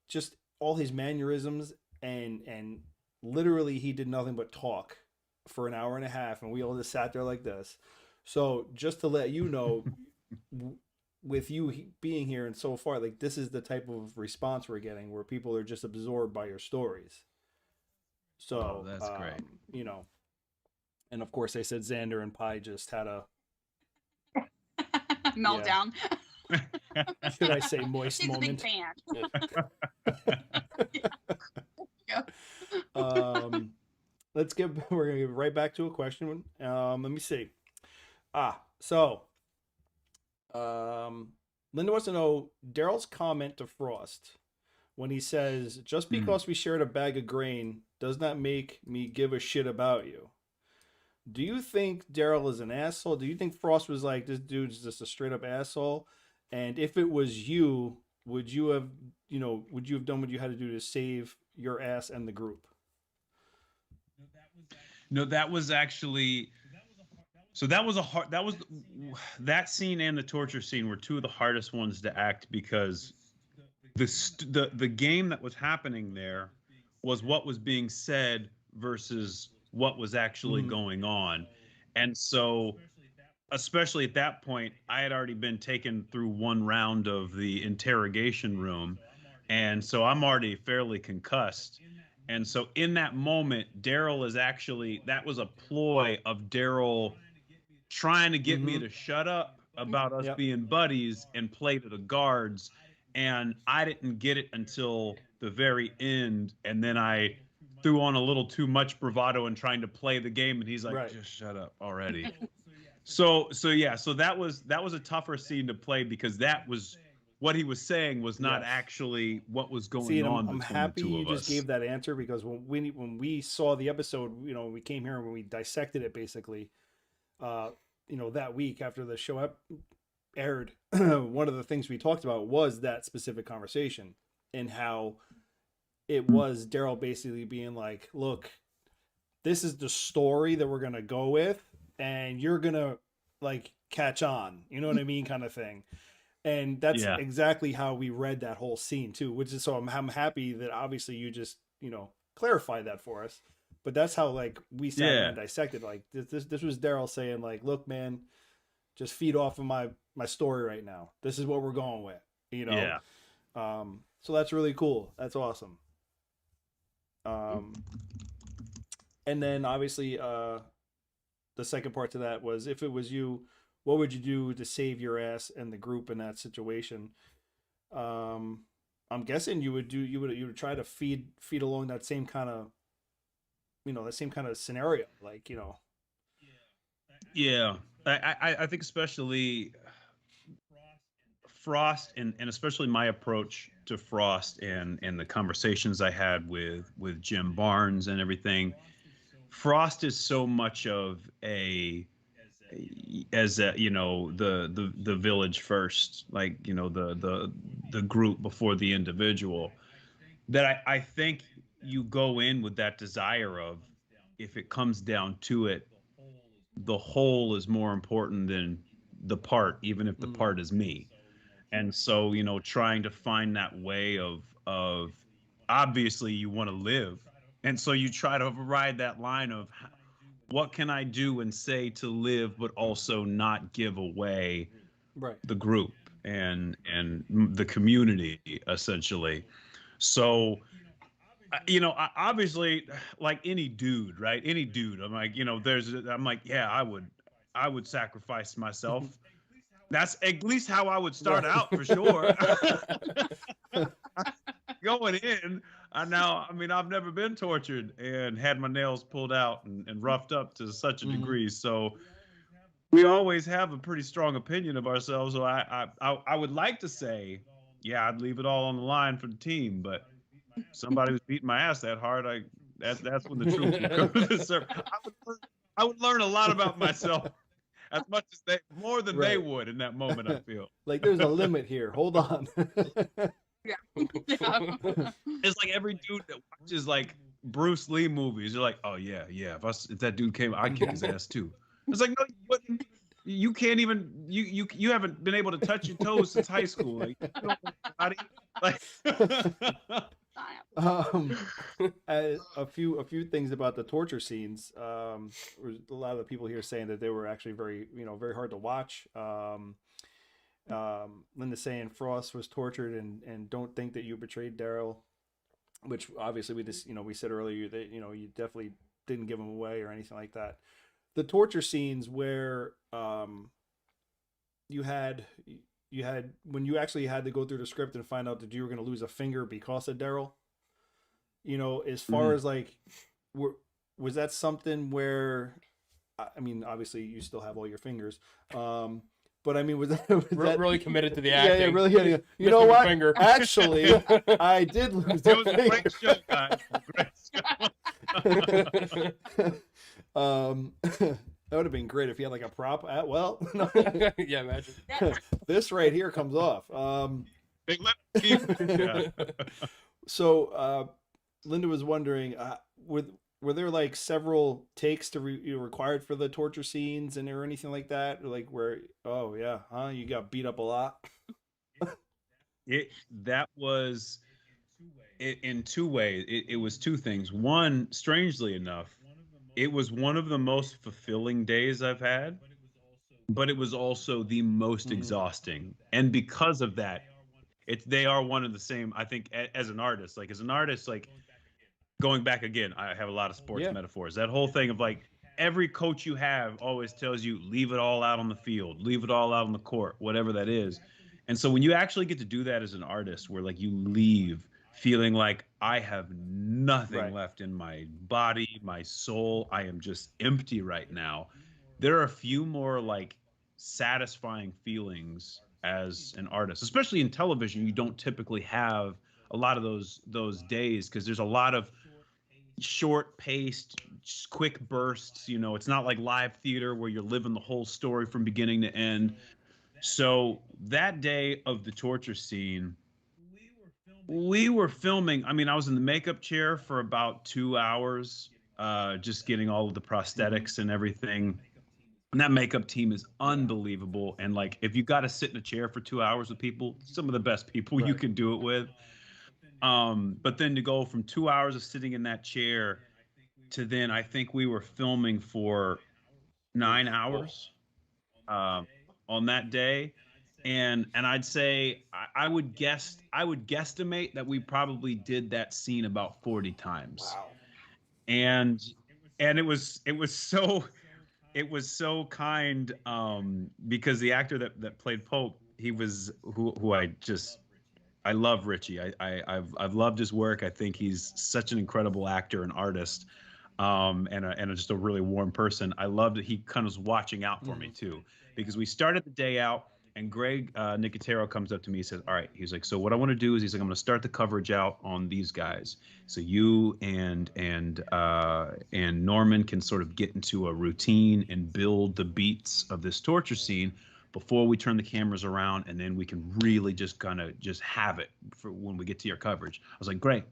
just all his mannerisms, and literally he did nothing but talk for an hour and a half, and we all just sat there like this. So just to let you know, with you being here and so far, like this is the type of response we're getting, where people are just absorbed by your stories. So that's great. You know, and of course they said Xander and Pi just had a meltdown. Should I say moist She's moment? A big fan. We're gonna get right back to a question. Let me see. So Linda wants to know Daryl's comment to Frost when he says, just because we shared a bag of grain does not make me give a shit about you. Do you think Daryl is an asshole? Do you think Frost was like, this dude's just a straight up asshole? And if it was you, would you have done what you had to do to save your ass and the group? No, that was actually, so that was that scene and the torture scene were two of the hardest ones to act, because the game that was happening there was what was being said versus what was actually going on. And so, especially at that point, I had already been taken through one round of the interrogation room. And so I'm already fairly concussed. And so in that moment, Daryl is actually, that was a ploy of Daryl trying to get me to shut up about us being buddies and play to the guards. And I didn't get it until the very end. And then I threw on a little too much bravado and trying to play the game. And he's like, just shut up already. So that was a tougher scene to play, because that was what he was saying was not actually what was going on. I'm happy you just gave that answer, because when we saw the episode, you know, we came here and when we dissected it, basically, that week after the show aired, one of the things we talked about was that specific conversation and how it was Daryl basically being like, look, this is the story that we're going to go with, and you're going to like catch on, you know what I mean? Kind of thing. And that's exactly how we read that whole scene too, which is, so I'm happy that obviously you just, clarify that for us. But that's how like we sat and dissected. Like this was Daryl saying like, look, man, just feed off of my story right now. This is what we're going with, Yeah. So that's really cool. That's awesome. And then obviously the second part to that was, if it was you, what would you do to save your ass and the group in that situation? I'm guessing you would try to feed along that same kind of, that same kind of scenario, like, Yeah, I think especially Frost and especially my approach to Frost and the conversations I had with Jim Barnes and everything. Frost is so much of the village first, like, the group before the individual, that I think you go in with that desire of, if it comes down to it, the whole is more important than the part, even if the part is me. And so, trying to find that way of obviously you want to live. And so you try to ride that line of, what can I do and say to live, but also not give away the group and the community, essentially. So, obviously, like any dude, right? Any dude, I'm like, yeah, I would sacrifice myself. That's at least how I would start out, for sure. Going in, I've never been tortured and had my nails pulled out and roughed up to such a degree. So we always have a pretty strong opinion of ourselves. So I would like to say, yeah, I'd leave it all on the line for the team, but somebody was beating my ass that hard, that's when the truth would come to the surface. I would learn a lot about myself, as much as more than they would in that moment, I feel. Like, there's a limit here. Hold on. Yeah. It's like every dude that watches like Bruce Lee movies, you're like, oh yeah, if that dude came, I'd kick his ass too. It's like, no, you wouldn't. You can't even, you haven't been able to touch your toes since high school. Like, you don't know body. Like a few things about the torture scenes. There's a lot of the people here saying that they were actually very, very hard to watch. Linda saying Frost was tortured and don't think that you betrayed Daryl, which obviously we just, we said earlier that, you definitely didn't give him away or anything like that. The torture scenes where you had when you actually had to go through the script and find out that you were going to lose a finger because of Daryl, as far as like, was that something where, obviously you still have all your fingers, but was that really committed to the acting? Yeah, really hitting it. You know what? Finger. Actually, I did lose. It was a great show, guys. That would have been great if you had like a prop. No. Yeah, imagine. This right here comes off. Big left. So, Linda was wondering, were there like several takes to required for the torture scenes or anything like that? Like where, you got beat up a lot? That was in two ways. It was two things. One, strangely enough, it was one of the most fulfilling days I've had, but it was also the most exhausting. And because of that, they are one of the same, I think, as an artist, like going back again, I have a lot of sports metaphors. That whole thing of like, every coach you have always tells you, leave it all out on the field, leave it all out on the court, whatever that is. And so when you actually get to do that as an artist, where like you leave feeling like, I have nothing left in my body, my soul, I am just empty right now. There are a few more like satisfying feelings as an artist, especially in television. You don't typically have a lot of those days, because there's a lot of short-paced, just quick bursts. You know, it's not like live theater where you're living the whole story from beginning to end. So that day of the torture scene, we were filming. I mean, I was in the makeup chair for about 2 hours, just getting all of the prosthetics and everything. And that makeup team is unbelievable. And like, if you got to sit in a chair for 2 hours with people, some of the best people you can do it with. But then to go from 2 hours of sitting in that chair to then I think we were filming for 9 hours on that day. And I'd say I would guesstimate that we probably did that scene about 40 times. Wow. And it was so kind, because the actor that played Pope, he was who I love Richie. I've loved his work. I think he's such an incredible actor and artist, and just a really warm person. I loved that he kind of was watching out for me too, because we started the day out, and Greg Nicotero comes up to me. He says, "All right," he's like, "So what I want to do is," he's like, "I'm going to start the coverage out on these guys. So you and Norman can sort of get into a routine and build the beats of this torture scene before we turn the cameras around, and then we can really just kind of just have it for when we get to your coverage." I was like, "Great."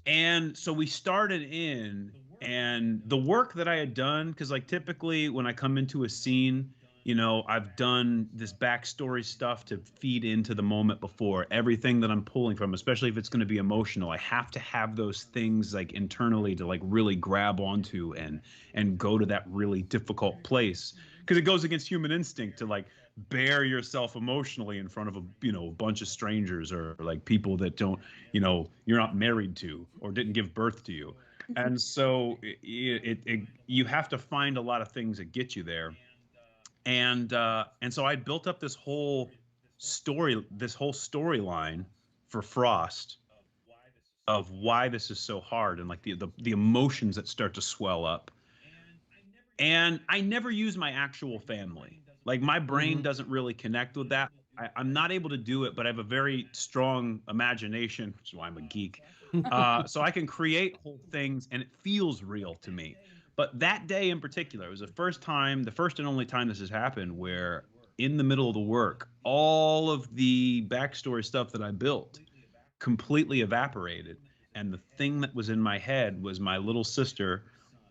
And so we started in, and the work that I had done, because like typically when I come into a scene, you know, I've done this backstory stuff to feed into the moment before. Everything that I'm pulling from, especially if it's going to be emotional, I have to have those things like internally to like really grab onto and go to that really difficult place, because it goes against human instinct to like bear yourself emotionally in front of a bunch of strangers, or like people that don't, you're not married to or didn't give birth to you. And so you have to find a lot of things that get you there. And so I built up this whole storyline for Frost of why this is so hard, and like the emotions that start to swell up. And I never use my actual family. Like my brain doesn't really connect with that. I'm not able to do it, but I have a very strong imagination, which is why I'm a geek. So I can create whole things, and it feels real to me. But that day in particular, it was the first and only time this has happened, where in the middle of the work, all of the backstory stuff that I built completely evaporated. And the thing that was in my head was my little sister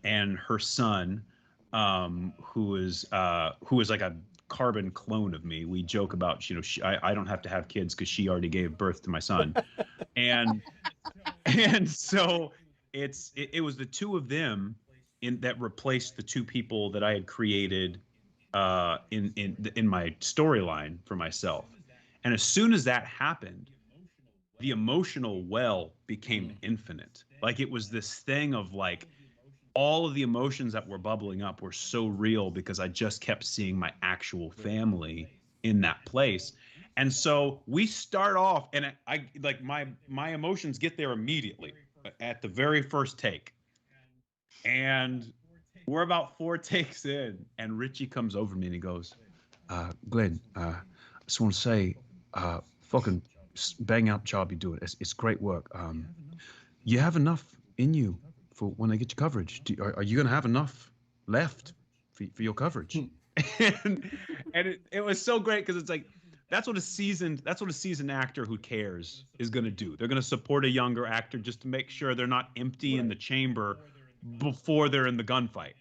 and her son, who is like a carbon clone of me. We joke about, I don't have to have kids because she already gave birth to my son. and so it was the two of them that replaced the two people that I had created in my storyline for myself. And as soon as that happened, the emotional well became infinite. Like it was this thing of like, all of the emotions that were bubbling up were so real because I just kept seeing my actual family in that place. And so we start off, and I like my emotions get there immediately at the very first take. And we're about 4 takes in, and Richie comes over to me and he goes, "Glenn, I just want to say, fucking bang out job you're doing. It's great work. You have enough in you for when they get your coverage. Are you going to have enough left for your coverage?" and it was so great, because it's like, that's what a seasoned actor who cares is going to do. They're going to support a younger actor just to make sure they're not empty in the chamber before they're in the gunfight.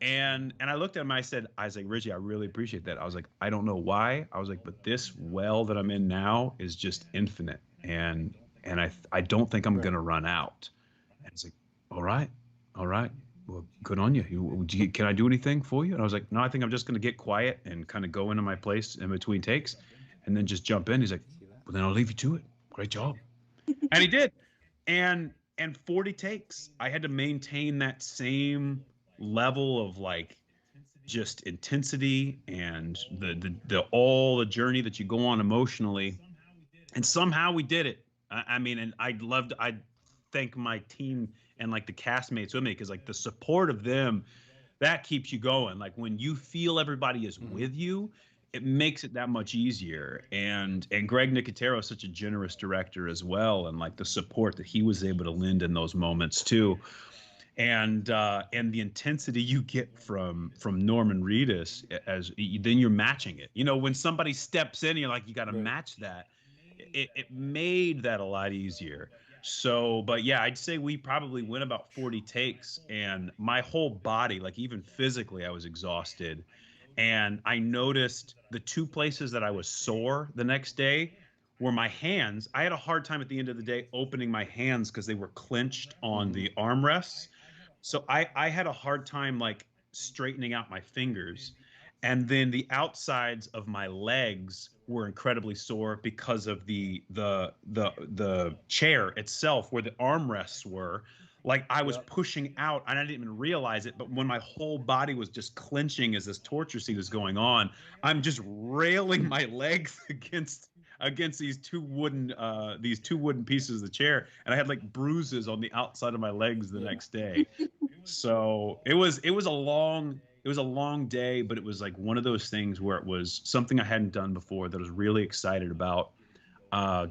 And I looked at him, I was like, "Richie, I really appreciate that." I was like, "I don't know why." I was like, "But this well that I'm in now is just infinite. And I don't think I'm going to run out." And it's like, all right. Well, good on you. Can I do anything for you?" And I was like, "No, I think I'm just going to get quiet and kind of go into my place in between takes and then just jump in." He's like, "Well, then I'll leave you to it. Great job." And he did. And 40 takes, I had to maintain that same level of like just intensity and the all the journey that you go on emotionally. And somehow we did it. I mean, and I'd thank my team and like the castmates with me, because like the support of them, that keeps you going. Like when you feel everybody is with you, it makes it that much easier. And Greg Nicotero is such a generous director as well, and like the support that he was able to lend in those moments too. and the intensity you get from Norman Reedus, then you're matching it. You know, when somebody steps in, you're like, you got to match that. It made that a lot easier. So, but yeah, I'd say we probably went about 40 takes, and my whole body, like even physically, I was exhausted. And I noticed the two places that I was sore the next day were my hands. I had a hard time at the end of the day opening my hands because they were clenched on the armrests. So I had a hard time like straightening out my fingers. And then the outsides of my legs were incredibly sore because of the chair itself where the armrests were. Like I was pushing out and I didn't even realize it, but when my whole body was just clenching as this torture scene was going on, I'm just railing my legs against these two wooden pieces of the chair, and I had like bruises on the outside of my legs the next day. So it was a long day, but it was like one of those things where it was something I hadn't done before that I was really excited about,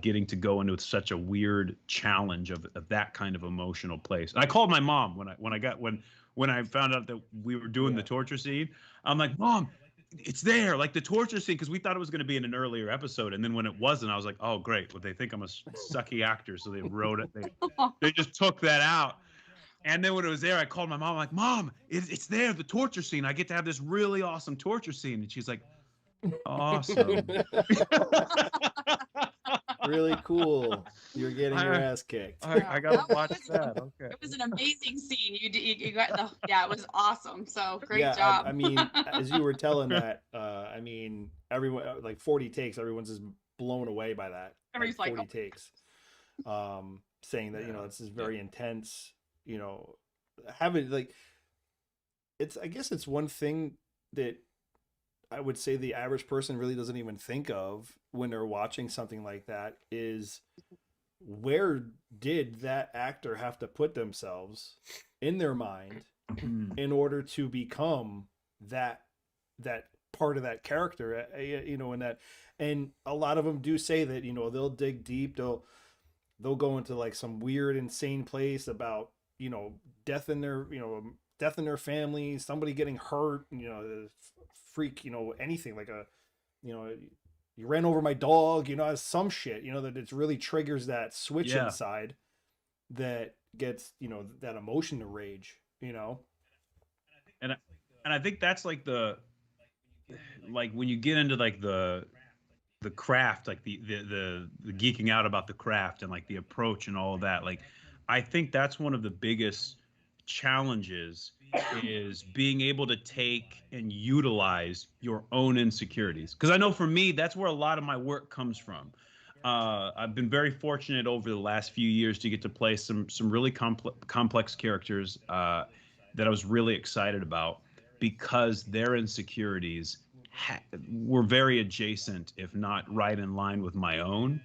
getting to go into such a weird challenge of that kind of emotional place. And I called my mom when I found out that we were doing the torture scene. I'm like, Mom, it's there, like the torture scene, because we thought it was going to be in an earlier episode, and then when it wasn't, I was like, oh great, well they think I'm a sucky actor, so they wrote it. They just took that out. And then when it was there, I called my mom. I'm like, Mom, it's there, the torture scene. I get to have this really awesome torture scene. And she's like, awesome. Really cool. You're getting your ass kicked. I got to watch that. Okay. It was an amazing scene. You got it was awesome. So great Yeah, job. I mean, as you were telling that, I mean, everyone, like 40 takes, everyone's just blown away by that. Everybody's like 40 like, takes. Saying that, you know, this is very intense, you know, having like, I guess it's one thing that I would say the average person really doesn't even think of when they're watching something like that is, where did that actor have to put themselves in their mind in order to become that part of that character, you know, and a lot of them do say that, you know, they'll dig deep, they'll go into like some weird, insane place about, you know, death in their family, somebody getting hurt, you know, freak, you know, anything like you know, you ran over my dog, you know, some shit, you know, that it really triggers that switch inside that gets, you know, that emotion to rage, you know. And I think that's like when you get into like the craft, like the geeking out about the craft and like the approach and all of that, like I think that's one of the biggest challenges is being able to take and utilize your own insecurities. Because I know for me, that's where a lot of my work comes from. I've been very fortunate over the last few years to get to play some really complex characters that I was really excited about, because their insecurities were very adjacent, if not right in line with my own.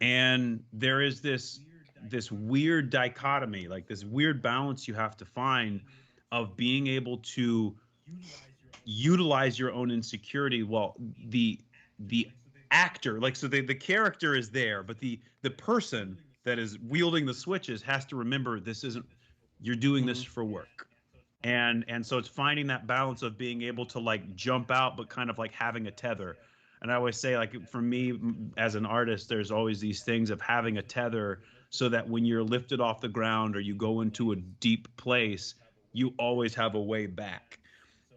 And there is this weird dichotomy, like this weird balance you have to find of being able to utilize your own insecurity while the actor, like, so the character is there, but the person that is wielding the switches has to remember you're doing this for work. And so it's finding that balance of being able to like jump out, but kind of like having a tether. And I always say, like, for me as an artist, there's always these things of having a tether so that when you're lifted off the ground or you go into a deep place, you always have a way back.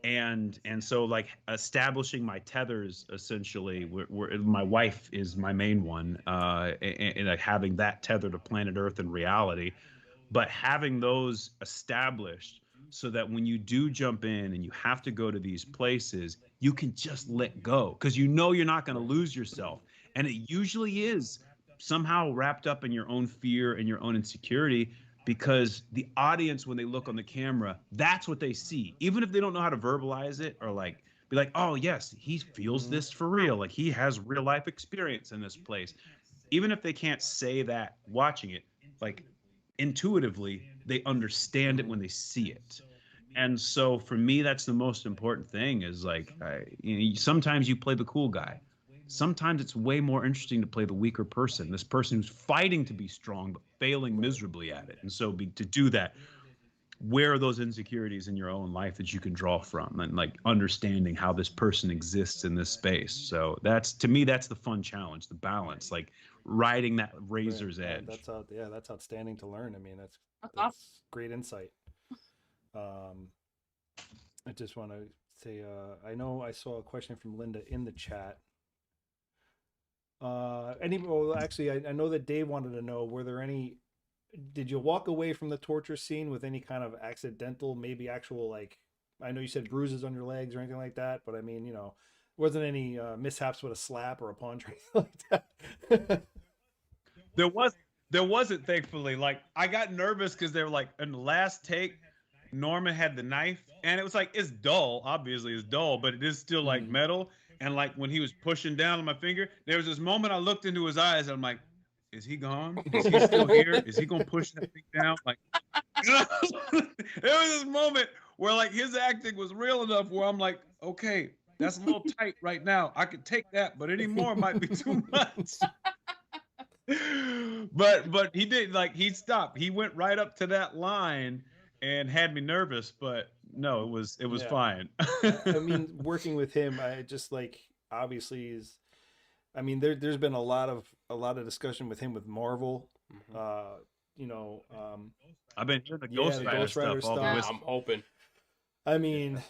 And so like establishing my tethers, essentially, where my wife is my main one, and like having that tether to planet Earth and reality, but having those established so that when you do jump in and you have to go to these places, you can just let go, because you know you're not going to lose yourself. And it usually is somehow wrapped up in your own fear and your own insecurity, because the audience, when they look on the camera, that's what they see. Even if they don't know how to verbalize it or like be like, oh yes, he feels this for real, like he has real life experience in this place. Even if they can't say that watching it, like intuitively they understand it when they see it. And so for me, that's the most important thing, is like, sometimes you play the cool guy. Sometimes it's way more interesting to play the weaker person, this person who's fighting to be strong but failing miserably at it. And so to do that, where are those insecurities in your own life that you can draw from, and like understanding how this person exists in this space. So that's, to me, that's the fun challenge, the balance, like riding that razor's edge. That's outstanding to learn. I mean, that's awesome. great insight. I just want to say, I know I saw a question from Linda in the chat. Actually, I know that Dave wanted to know, did you walk away from the torture scene with any kind of accidental, maybe actual, like, I know you said bruises on your legs or anything like that, but I mean, you know, wasn't any mishaps with a slap or a punch or anything like that? There wasn't, thankfully. Like, I got nervous because they were like, in the last take, Norman had the knife, and it was like, it's dull, obviously it's dull, but it is still like metal. And like when he was pushing down on my finger, there was this moment I looked into his eyes and I'm like, is he gone? Is he still here? Is he gonna push that thing down? Like, there was this moment where like his acting was real enough where I'm like, okay, that's a little tight right now. I could take that, but any more might be too much. But he did, like, he stopped. He went right up to that line and had me nervous, but no, it was fine. I mean, working with him, I just like, obviously I mean, there's been a lot of discussion with him with Marvel. You know, I've been hearing the Ghost Rider stuff. I'm hoping. I mean,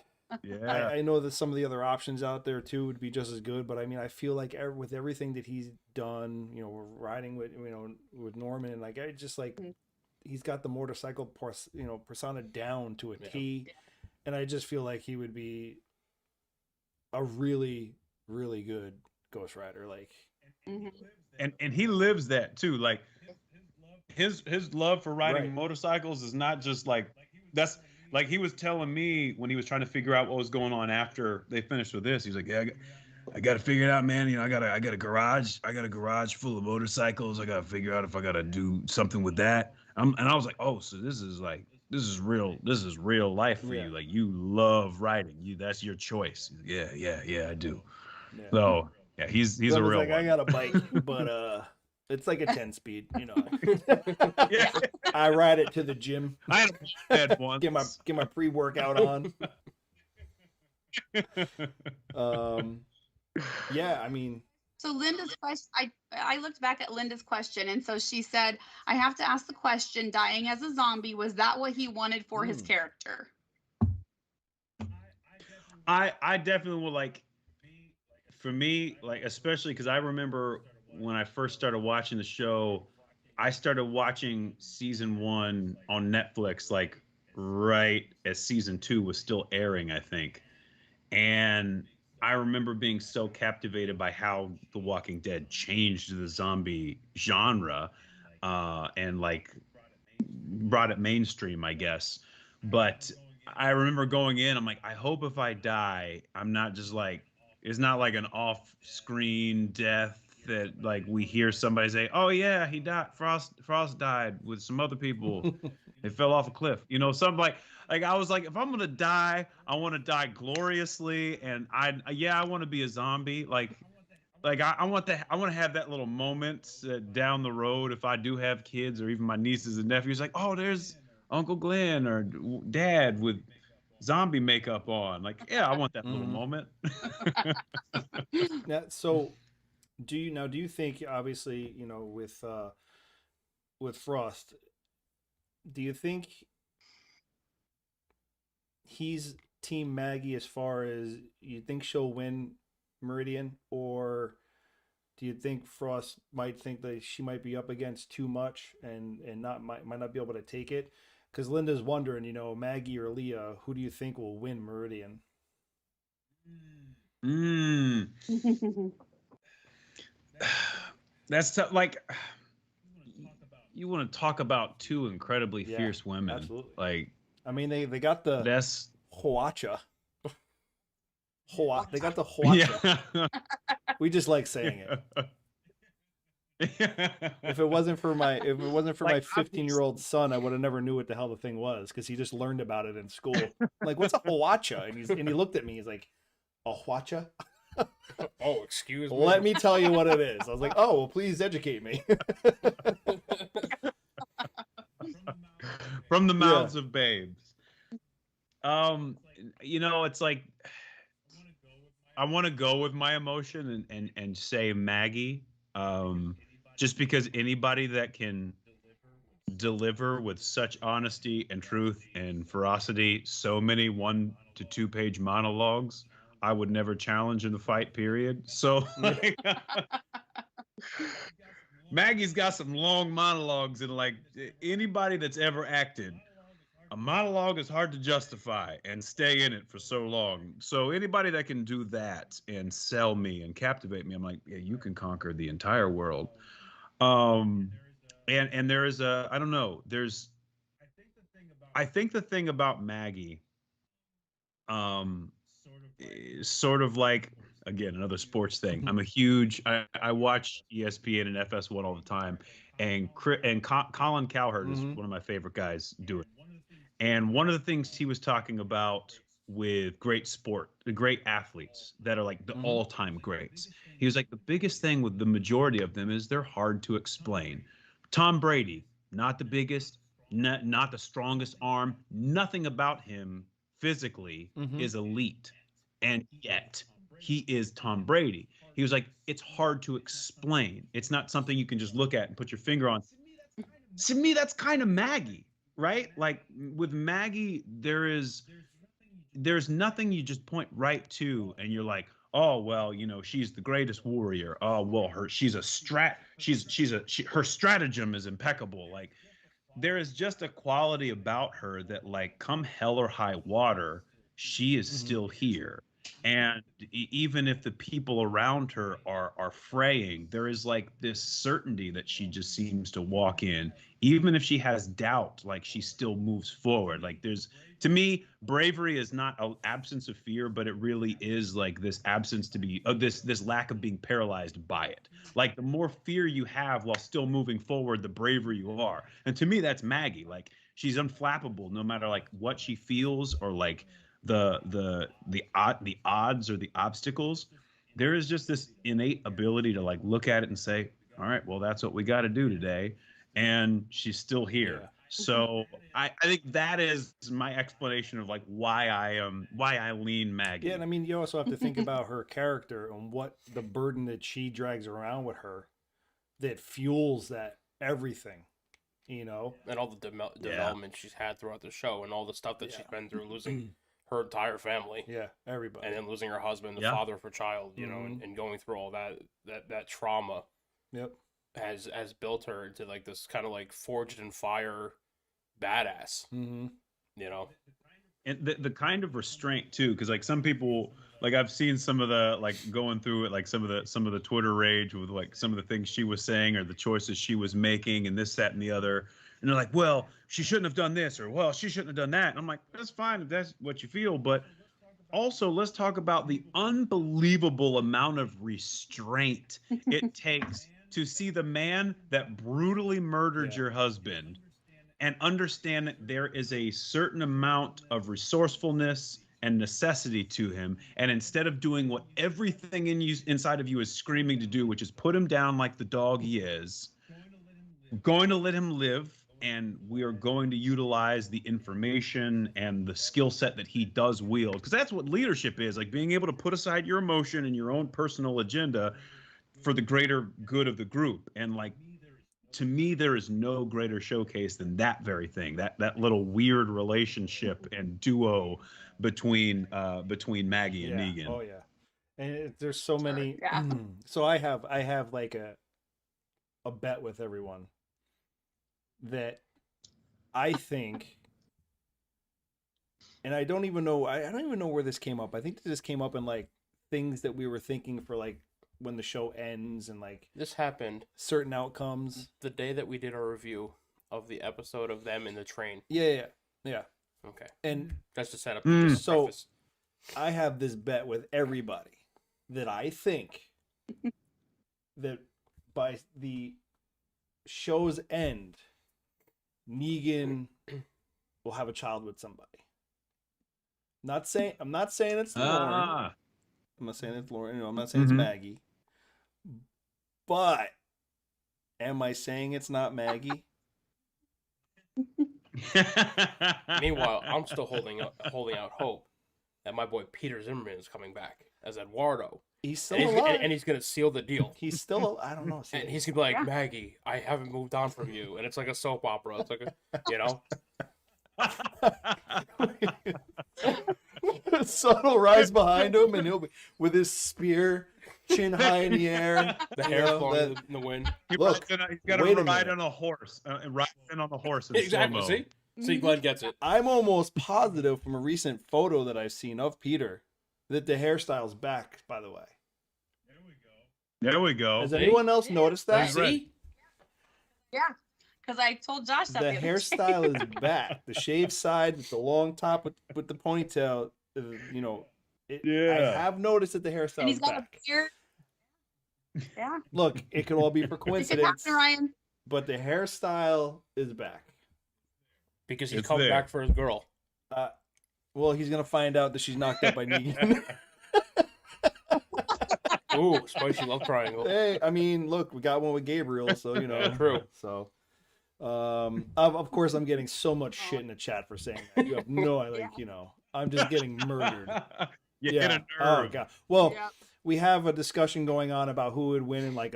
yeah, I know that some of the other options out there too would be just as good, but I mean, I feel like with everything that he's done, you know, we're riding with, you know, with Norman, and like, I just like, he's got the motorcycle persona down to a T, and I just feel like he would be a really, really good Ghost Rider. Like, and he lives that too. Like, his love for riding motorcycles is not just like, that's like, he was telling me when he was trying to figure out what was going on after they finished with this. He was like, yeah, I got to figure it out, man. You know, I got a garage. I got a garage full of motorcycles. I got to figure out if I got to do something with that. And I was like, oh, so this is real life for you. Like, you love riding. That's your choice. Yeah, I do. Yeah. So yeah, he's a real like, one. I got a bike, but it's like a 10-speed, you know. Yeah. I ride it to the gym. I had one. Get my pre-workout on. Yeah, I mean. So Linda's question, I looked back at Linda's question, and so she said, I have to ask the question, dying as a zombie, was that what he wanted for his character? I definitely would, like, for me, like, especially because I remember when I first started watching the show, I started watching season 1 on Netflix, like right as season 2 was still airing, I think. And I remember being so captivated by how The Walking Dead changed the zombie genre, and like brought it mainstream, I guess. But I remember going in, I'm like, I hope if I die, I'm not just like, it's not like an off-screen death that like we hear somebody say, oh yeah, he died, Frost died with some other people. They fell off a cliff. You know, something like I was like, if I'm gonna die, I want to die gloriously, and I want to be a zombie. Like I want to have that little moment down the road if I do have kids or even my nieces and nephews. Like, oh, there's Uncle Glenn or Dad with zombie makeup on. Like, yeah, I want that little moment. Yeah. So, do you think, obviously, you know, with Frost, do you think he's Team Maggie as far as you think she'll win Meridian, or do you think Frost might think that she might be up against too much and might not be able to take it? Because Linda's wondering, you know, Maggie or Leah, who do you think will win Meridian? That's tough. Like, you want to talk about two incredibly fierce women. Absolutely. Like, I mean, they got the that's Huacha. They got the Huacha. Yeah. We just like saying it. If it wasn't for my 15-year-old son, I would have never knew what the hell the thing was, because he just learned about it in school. Like, what's a Huacha? And he looked at me. He's like, a Huacha? Oh, excuse me. Let me tell you what it is. I was like, oh, well, please educate me. From from the mouths of babes. It's like I want to go with my emotion and say Maggie. Just because anybody that can deliver with such honesty and truth and ferocity so many 1 to 2 page monologues, I would never challenge in the fight, period. So Maggie's got some long monologues, and like anybody that's ever acted, a monologue is hard to justify and stay in it for so long. So anybody that can do that and sell me and captivate me, I'm like, yeah, you can conquer the entire world. And there is I don't know, I think the thing about Maggie, is sort of like, again, another sports thing. I watch ESPN and FS1 all the time, and Colin Cowherd is one of my favorite guys doing. And one of the things he was talking about with the great athletes that are like the all-time greats, he was like, the biggest thing with the majority of them is they're hard to explain. Tom Brady, not the biggest, not the strongest arm, nothing about him physically is elite. And yet he is Tom Brady. He was like, it's hard to explain. It's not something you can just look at and put your finger on. To me, that's kind of Maggie, right? Like with Maggie, there's nothing you just point right to and you're like, oh well, she's the greatest warrior. Oh well, her stratagem is impeccable. Like there is just a quality about her that, like, come hell or high water, she is still here. And even if the people around her are fraying, there is like this certainty that she just seems to walk in. Even if she has doubt, like she still moves forward. Like to me, bravery is not an absence of fear, but it really is like this absence this lack of being paralyzed by it. Like the more fear you have while still moving forward, the braver you are. And to me, that's Maggie. Like she's unflappable no matter like what she feels or like the odds or the obstacles. There is just this innate ability to like look at it and say, all right, well, that's what we got to do today. And she's still here. Yeah. So I think that is my explanation of like why I lean Maggie. Yeah, and I mean, you also have to think about her character and what the burden that she drags around with her that fuels that everything, and all the development she's had throughout the show and all the stuff that she's been through, losing her entire family. Yeah, everybody. And then losing her husband, the father of her child, and going through all that trauma. Yep. Has built her into like this kind of like forged in fire badass. And the kind of restraint too, because like some people, like I've seen some of the like going through it, like some of the Twitter rage with like some of the things she was saying or the choices she was making and this, that, and the other. And they're like, well, she shouldn't have done this, or well, she shouldn't have done that. And I'm like, that's fine if that's what you feel, but also let's talk about the unbelievable amount of restraint it takes to see the man that brutally murdered your husband and understand that there is a certain amount of resourcefulness and necessity to him. And instead of doing what everything inside of you is screaming to do, which is put him down like the dog he is, going to let him live. And we are going to utilize the information and the skill set that he does wield. Because that's what leadership is, like being able to put aside your emotion and your own personal agenda for the greater good of the group. And like, to me, there is no greater showcase than that very thing, that little weird relationship and duo between Maggie and Negan. Oh yeah. And there's so many. So I have like a bet with everyone that I think, and I don't even know where this came up. I think this came up in like things that we were thinking for like when the show ends and like this happened certain outcomes the day that we did our review of the episode of them in the train. Yeah. Okay. And just to set up so preface. I have this bet with everybody that I think that by the show's end, Negan will have a child with somebody. I'm not saying it's Lauren. I'm not saying it's Lauren. I'm not saying it's Maggie. But am I saying it's not Maggie? Meanwhile, I'm still holding out hope that my boy Peter Zimmerman is coming back as Eduardo. He's still alive. And he's gonna seal the deal. He's still, I don't know. And he's gonna be like, Maggie, I haven't moved on from you. And it's like a soap opera. It's like Sun will rise behind him, and he'll be with his spear, chin high in the air, the hair flowing in the wind. He's got to ride on a horse, ride in on the horse. Exactly. See, Glenn gets it. I'm almost positive from a recent photo that I've seen of Peter that the hairstyle's back. By the way, there we go. Has anyone else noticed that? See? Yeah. Because I told Josh that the hairstyle is back. The shaved side with the long top with the ponytail. I have noticed that the hairstyle and he's is got back. a beard. Yeah. Look, it could all be for coincidence, happen, Ryan. but the hairstyle is back. Because he's coming back for his girl. Well, he's gonna find out that she's knocked up by Negan. Ooh, spicy love triangle. Hey, I mean, look, we got one with Gabriel, so True. So, of course, I'm getting so much shit in the chat for saying that. You have no idea, I'm just getting murdered. You hit a nerve. Oh god. Well, we have a discussion going on about who would win in like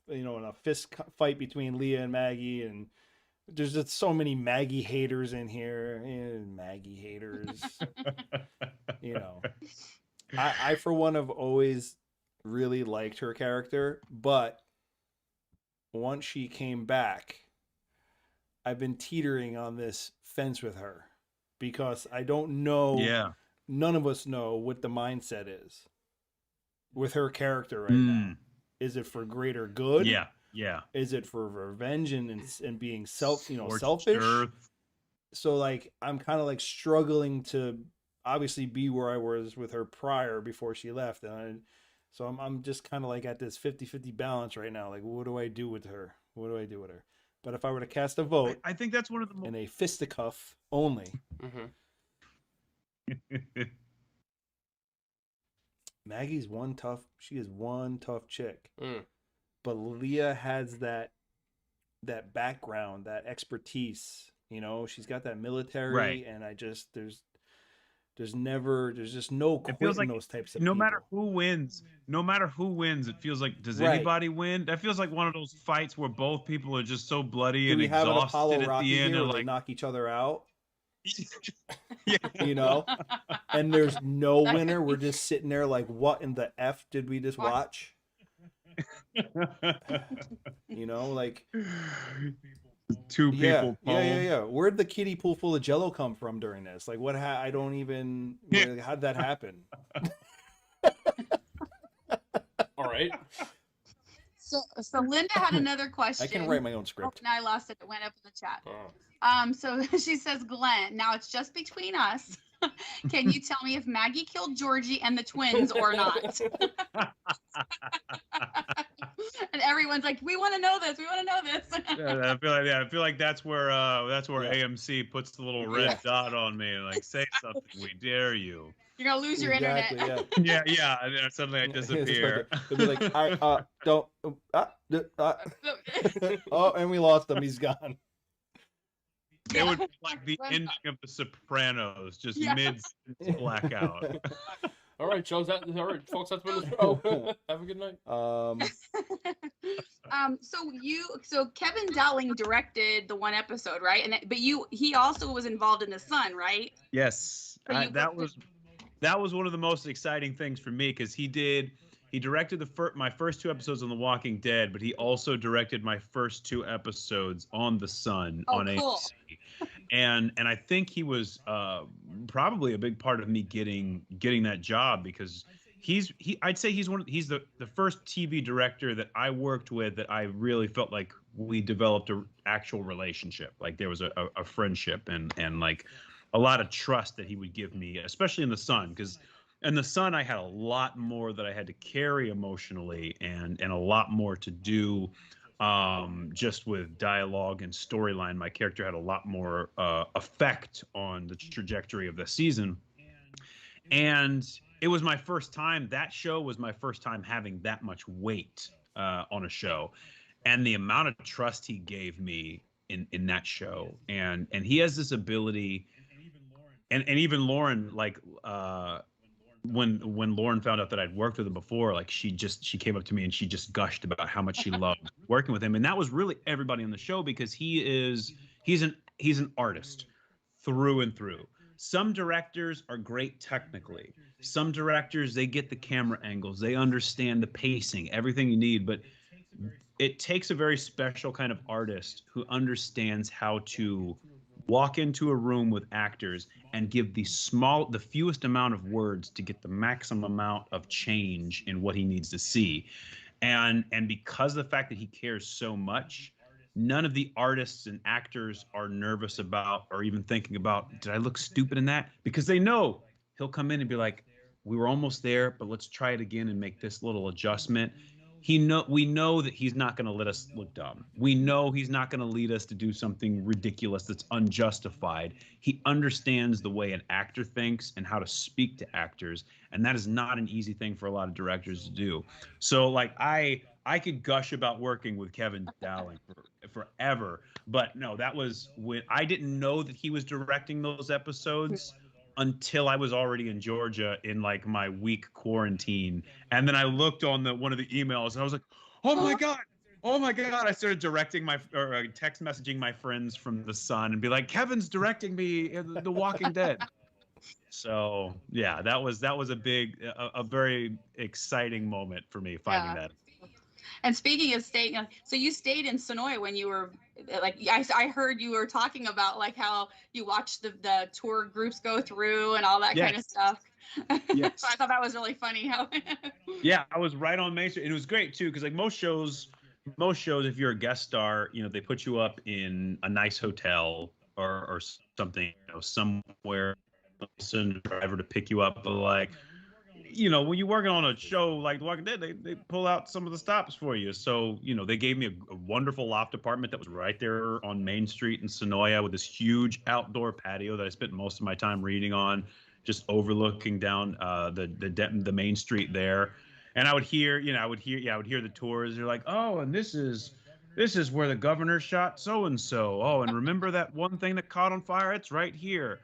in a fist fight between Leah and Maggie, and there's just so many Maggie haters in here. Maggie haters. I for one have always really liked her character, but once she came back, I've been teetering on this fence with her because I don't know. Yeah. None of us know what the mindset is with her character right now. Is it for greater good? Yeah. Yeah. Is it for revenge and being selfish? So like, I'm kind of like struggling to obviously be where I was with her prior before she left. So I'm just kind of like at this 50-50 balance right now. Like, what do I do with her? What do I do with her? But if I were to cast a vote, I think that's one of the in a fisticuff only. Maggie's she is one tough chick. But Leah has that background, that expertise, she's got that military, right. And there's just no quit in those types of no people. matter who wins, it feels like, does anybody win? That feels like one of those fights where both people are just so bloody and exhausted have an Apollo at Rocky the end. Here Or where they like knock each other out. Yeah. And there's no winner. We're just sitting there like, what in the F did we just watch? Like two people. Yeah. Where'd the kiddie pool full of Jello come from during this? Like, what? I don't even. How'd that happen? All right. So Linda had another question. I can write my own script. Now I lost it. It went up in the chat. So she says, Glenn, now it's just between us. Can you tell me if Maggie killed Georgie and the twins or not? And everyone's like, we want to know this. I feel like that's where AMC puts the little red dot on me and like, say something, we dare you. You're gonna lose your internet. Yeah. And then suddenly I disappear. It'll be like, I don't. Oh, and we lost him. He's gone. It would be like the ending of The Sopranos, just mid blackout. All right, folks. That's been the show. Have a good night. So Kevin Dowling directed the one episode, right? But he also was involved in The Sun, right? Yes, that was one of the most exciting things for me because he directed my first 2 episodes on The Walking Dead, but he also directed my first 2 episodes on The Sun on AMC. And I think he was probably a big part of me getting that job because I'd say he's the first TV director that I worked with that I really felt like we developed an actual relationship. Like there was a friendship and like a lot of trust that he would give me, especially in The Sun, because in The Sun I had a lot more that I had to carry emotionally and a lot more to do just with dialogue and storyline. My character had a lot more effect on the trajectory of the season. And it was my first time. That show was my first time having that much weight on a show. And the amount of trust he gave me in that show, and he has this ability, and even Lauren, like when Lauren found out that I'd worked with him before, like she came up to me and she just gushed about how much she loved working with him, and that was really everybody on the show, because he's an artist through and through. Some directors are great technically. Some directors, they get the camera angles, they understand the pacing, everything you need, but it takes a very special kind of artist who understands how to walk into a room with actors and give the fewest amount of words to get the maximum amount of change in what he needs to see. And because of the fact that he cares so much, none of the artists and actors are nervous about or even thinking about, did I look stupid in that? Because they know he'll come in and be like, we were almost there, but let's try it again and make this little adjustment. We know that he's not going to let us look dumb. We know he's not going to lead us to do something ridiculous that's unjustified. He understands the way an actor thinks and how to speak to actors, and that is not an easy thing for a lot of directors to do. So, like, I could gush about working with Kevin Dowling forever, but no, that was when I didn't know that he was directing those episodes until I was already in Georgia in like my week quarantine. And then I looked on one of the emails and I was like, oh my God. I started directing text messaging my friends from the Sun and be like, Kevin's directing me in The Walking Dead. So yeah, that was a very exciting moment for me finding that. And speaking of staying, so you stayed in Sonoy when you were like, I heard you were talking about like how you watched the tour groups go through and all that kind of stuff. Yes. So I thought that was really funny. How yeah, I was right on Main Street. It was great too, because like most shows, if you're a guest star, they put you up in a nice hotel or something, somewhere, send a driver to pick you up, but like, when you're working on a show like The Walking Dead, they pull out some of the stops for you. So, they gave me a wonderful loft apartment that was right there on Main Street in Sonoya with this huge outdoor patio that I spent most of my time reading on, just overlooking down the Main Street there. And I would hear the tours. They're like, oh, and this is where the governor shot so-and-so. Oh, and remember that one thing that caught on fire? It's right here.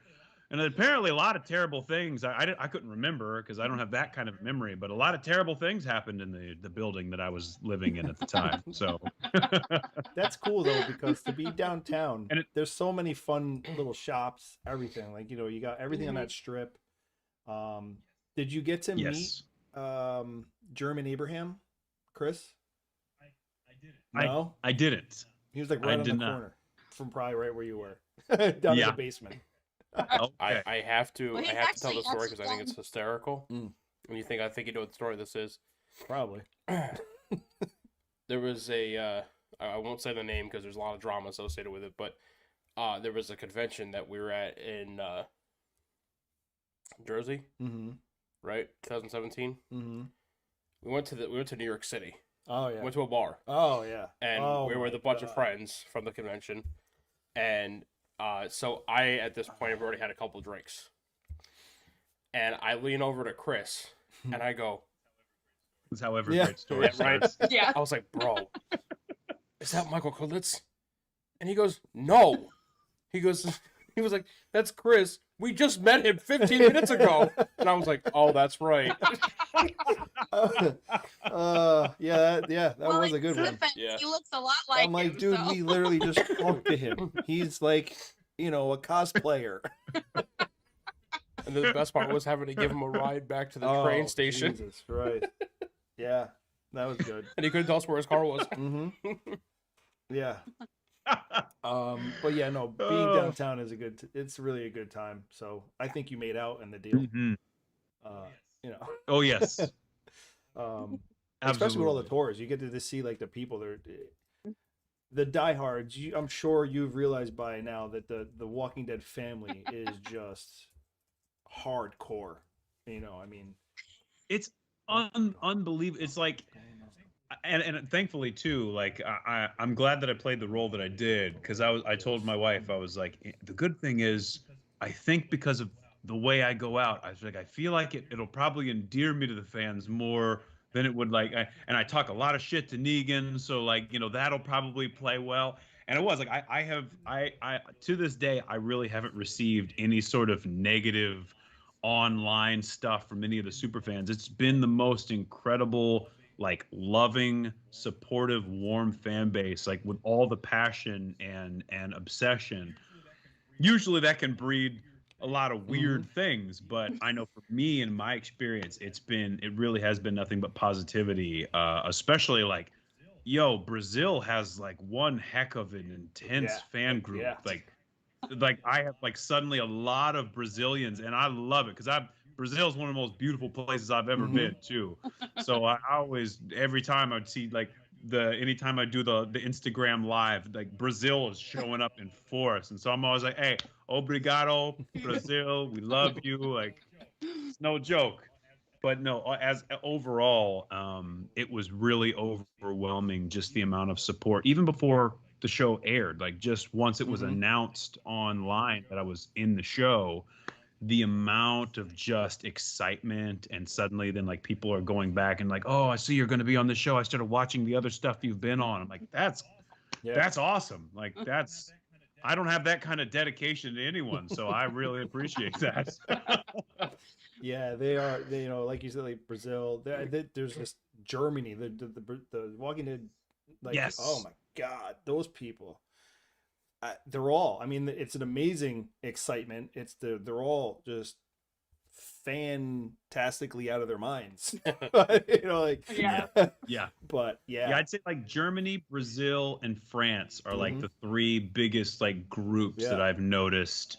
And apparently a lot of terrible things. I couldn't remember because I don't have that kind of memory, but a lot of terrible things happened in the building that I was living in at the time. So that's cool though, because to be downtown, and there's so many fun little shops, everything. Like, you got everything on that strip. Did you get to meet German Abraham, Chris? I didn't. No? I didn't. He was like right on the corner from probably right where you were. Down in the basement. Okay. I have to tell the story because I think it's hysterical. And I think you know what the story this is. Probably. There was I won't say the name because there's a lot of drama associated with it, but there was a convention that we were at in Jersey, right? 2017. We went to New York City. Oh yeah. Went to a bar. Oh yeah. And we were with a bunch of friends from the convention, and so I, at this point, have already had a couple of drinks. And I lean over to Chris, and I go... That's how every great story starts. Right? Yeah. I was like, bro, is that Michael Kulitz? And he goes, no. He was like, that's Chris. We just met him 15 minutes ago. And I was like, oh, that's right. That was a good one. Yeah. He looks a lot like I'm like, him, dude, so. we literally just talked to him. He's like, a cosplayer. And the best part was having to give him a ride back to the train station. Jesus, right. Yeah, that was good. And he couldn't tell us where his car was. Yeah. But yeah, no, being downtown is it's really a good time. So I think you made out in the deal. Oh yes. Especially with all the tours, you get to see like the people the diehards. I'm sure you've realized by now that the Walking Dead family is just hardcore. It's unbelievable. It's like, and thankfully too, like I'm glad that I played the role that I did, because I told my wife, I was like, the good thing is, I think because of the way I go out, I was like, I feel like it'll probably endear me to the fans more than it would, like, and I talk a lot of shit to Negan, so like, that'll probably play well. And it was like I to this day I really haven't received any sort of negative online stuff from any of the super fans. It's been the most incredible, like loving, supportive, warm fan base, like with all the passion and obsession. Usually that can breed a lot of weird things, but I know for me and my experience, it really has been nothing but positivity. Especially like, yo, Brazil has like one heck of an intense fan group. Yeah. Like I have like suddenly a lot of Brazilians, and I love it because Brazil is one of the most beautiful places I've ever been too. So I always, every time I'd see like anytime I do the Instagram live, like Brazil is showing up in force, and so I'm always like, hey, obrigado Brazil, we love you. Like it's no joke. But no, as overall, it was really overwhelming, just the amount of support, even before the show aired. Like just once it was announced online that I was in the show, the amount of just excitement, and suddenly then like people are going back and like, oh, I see you're going to be on the show. I started watching the other stuff you've been on. I'm like, that's awesome. Like I don't have that kind of dedication to anyone, so I really appreciate that. Yeah, they, like you said, like Brazil. There's this Germany, the Walking Dead. Like, Yes. Oh my God, those people. They're all. I mean, it's an amazing excitement. They're all just fantastically out of their minds. Yeah. But Yeah, I'd say like Germany, Brazil, and France are like the three biggest like groups that I've noticed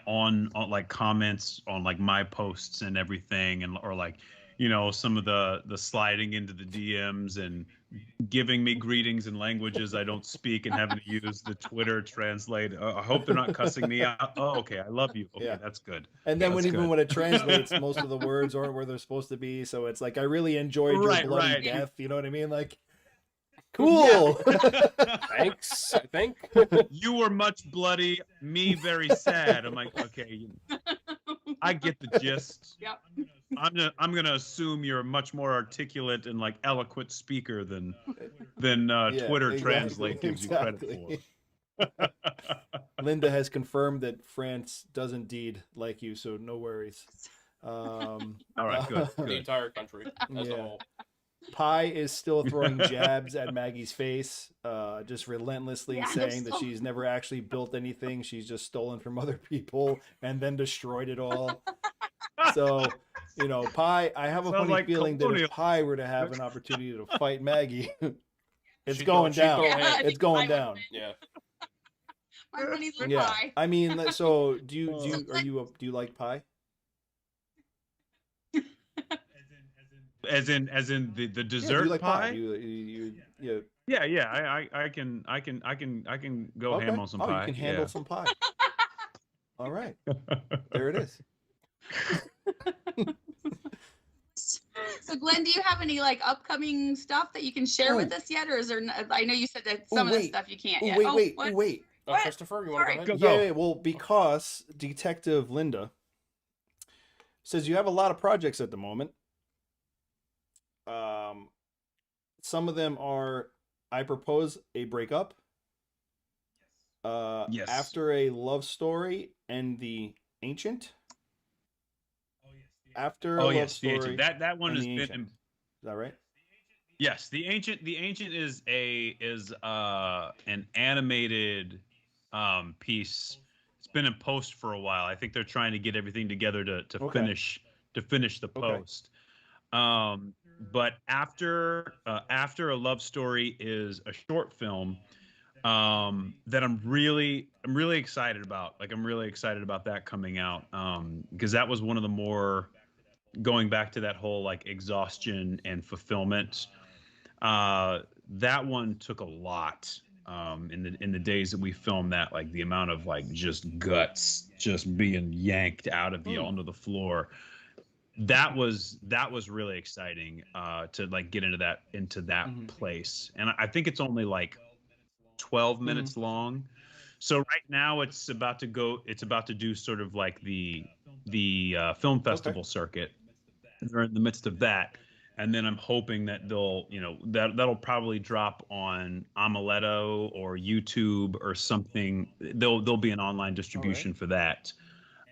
on like comments on like my posts and everything, and or like some of the sliding into the DMs and giving me greetings in languages I don't speak and having to use the Twitter translate. I hope they're not cussing me out. Oh, okay, I love you. Okay, that's good. And then That's even good. when it translates, most of the words aren't where they're supposed to be. So it's like, I really enjoyed your bloody death. You know what I mean? Like, cool. Thanks, I think. You were much bloody, me very sad. I'm like, okay, I get the gist. Yep. I'm gonna assume you're a much more articulate and like eloquent speaker than Twitter Translate gives you credit for. Linda has confirmed that France does indeed like you, so no worries. All right, good. The entire country as a whole. Pi is still throwing jabs at Maggie's face, just relentlessly saying that she's never actually built anything. She's just stolen from other people and then destroyed it all. So, Pi, I have a funny like feeling that if Pi were to have an opportunity to fight Maggie, it's going down. It's going down. Yeah. My money's on Yeah. Pie. I mean, so do you like Pi? As in the dessert do you like pie? Yeah. I can go Okay. ham on some Oh, pie. you can handle some pie. All right. There it is. So Glenn, do you have any like upcoming stuff that you can share with us yet, or is there? I know you said that some of the stuff you can't yet. Wait. Oh, Christopher, you want to go ahead? Yeah, well, because Detective Linda says you have a lot of projects at the moment. Some of them are I Propose a Breakup. Yes. After a Love Story and The Ancient. After a Love Story. The Ancient. That one has been. Is that right? Yes, The Ancient. The Ancient is an animated piece. It's been in post for a while. I think they're trying to get everything together to finish the post. But after a Love Story is a short film that I'm really excited about. Like I'm really excited about that coming out because that was one of the more, going back to that whole like exhaustion and fulfillment. That one took a lot in the days that we filmed that, like the amount of like just guts just being yanked out of you onto the floor. That was really exciting to like get into that place. And I think it's only like 12 minutes long. So right now it's about to do sort of like the film festival circuit. They're in the midst of that. and then I'm hoping that that'll probably drop on Amuleto or YouTube or something. There'll be an online distribution for that.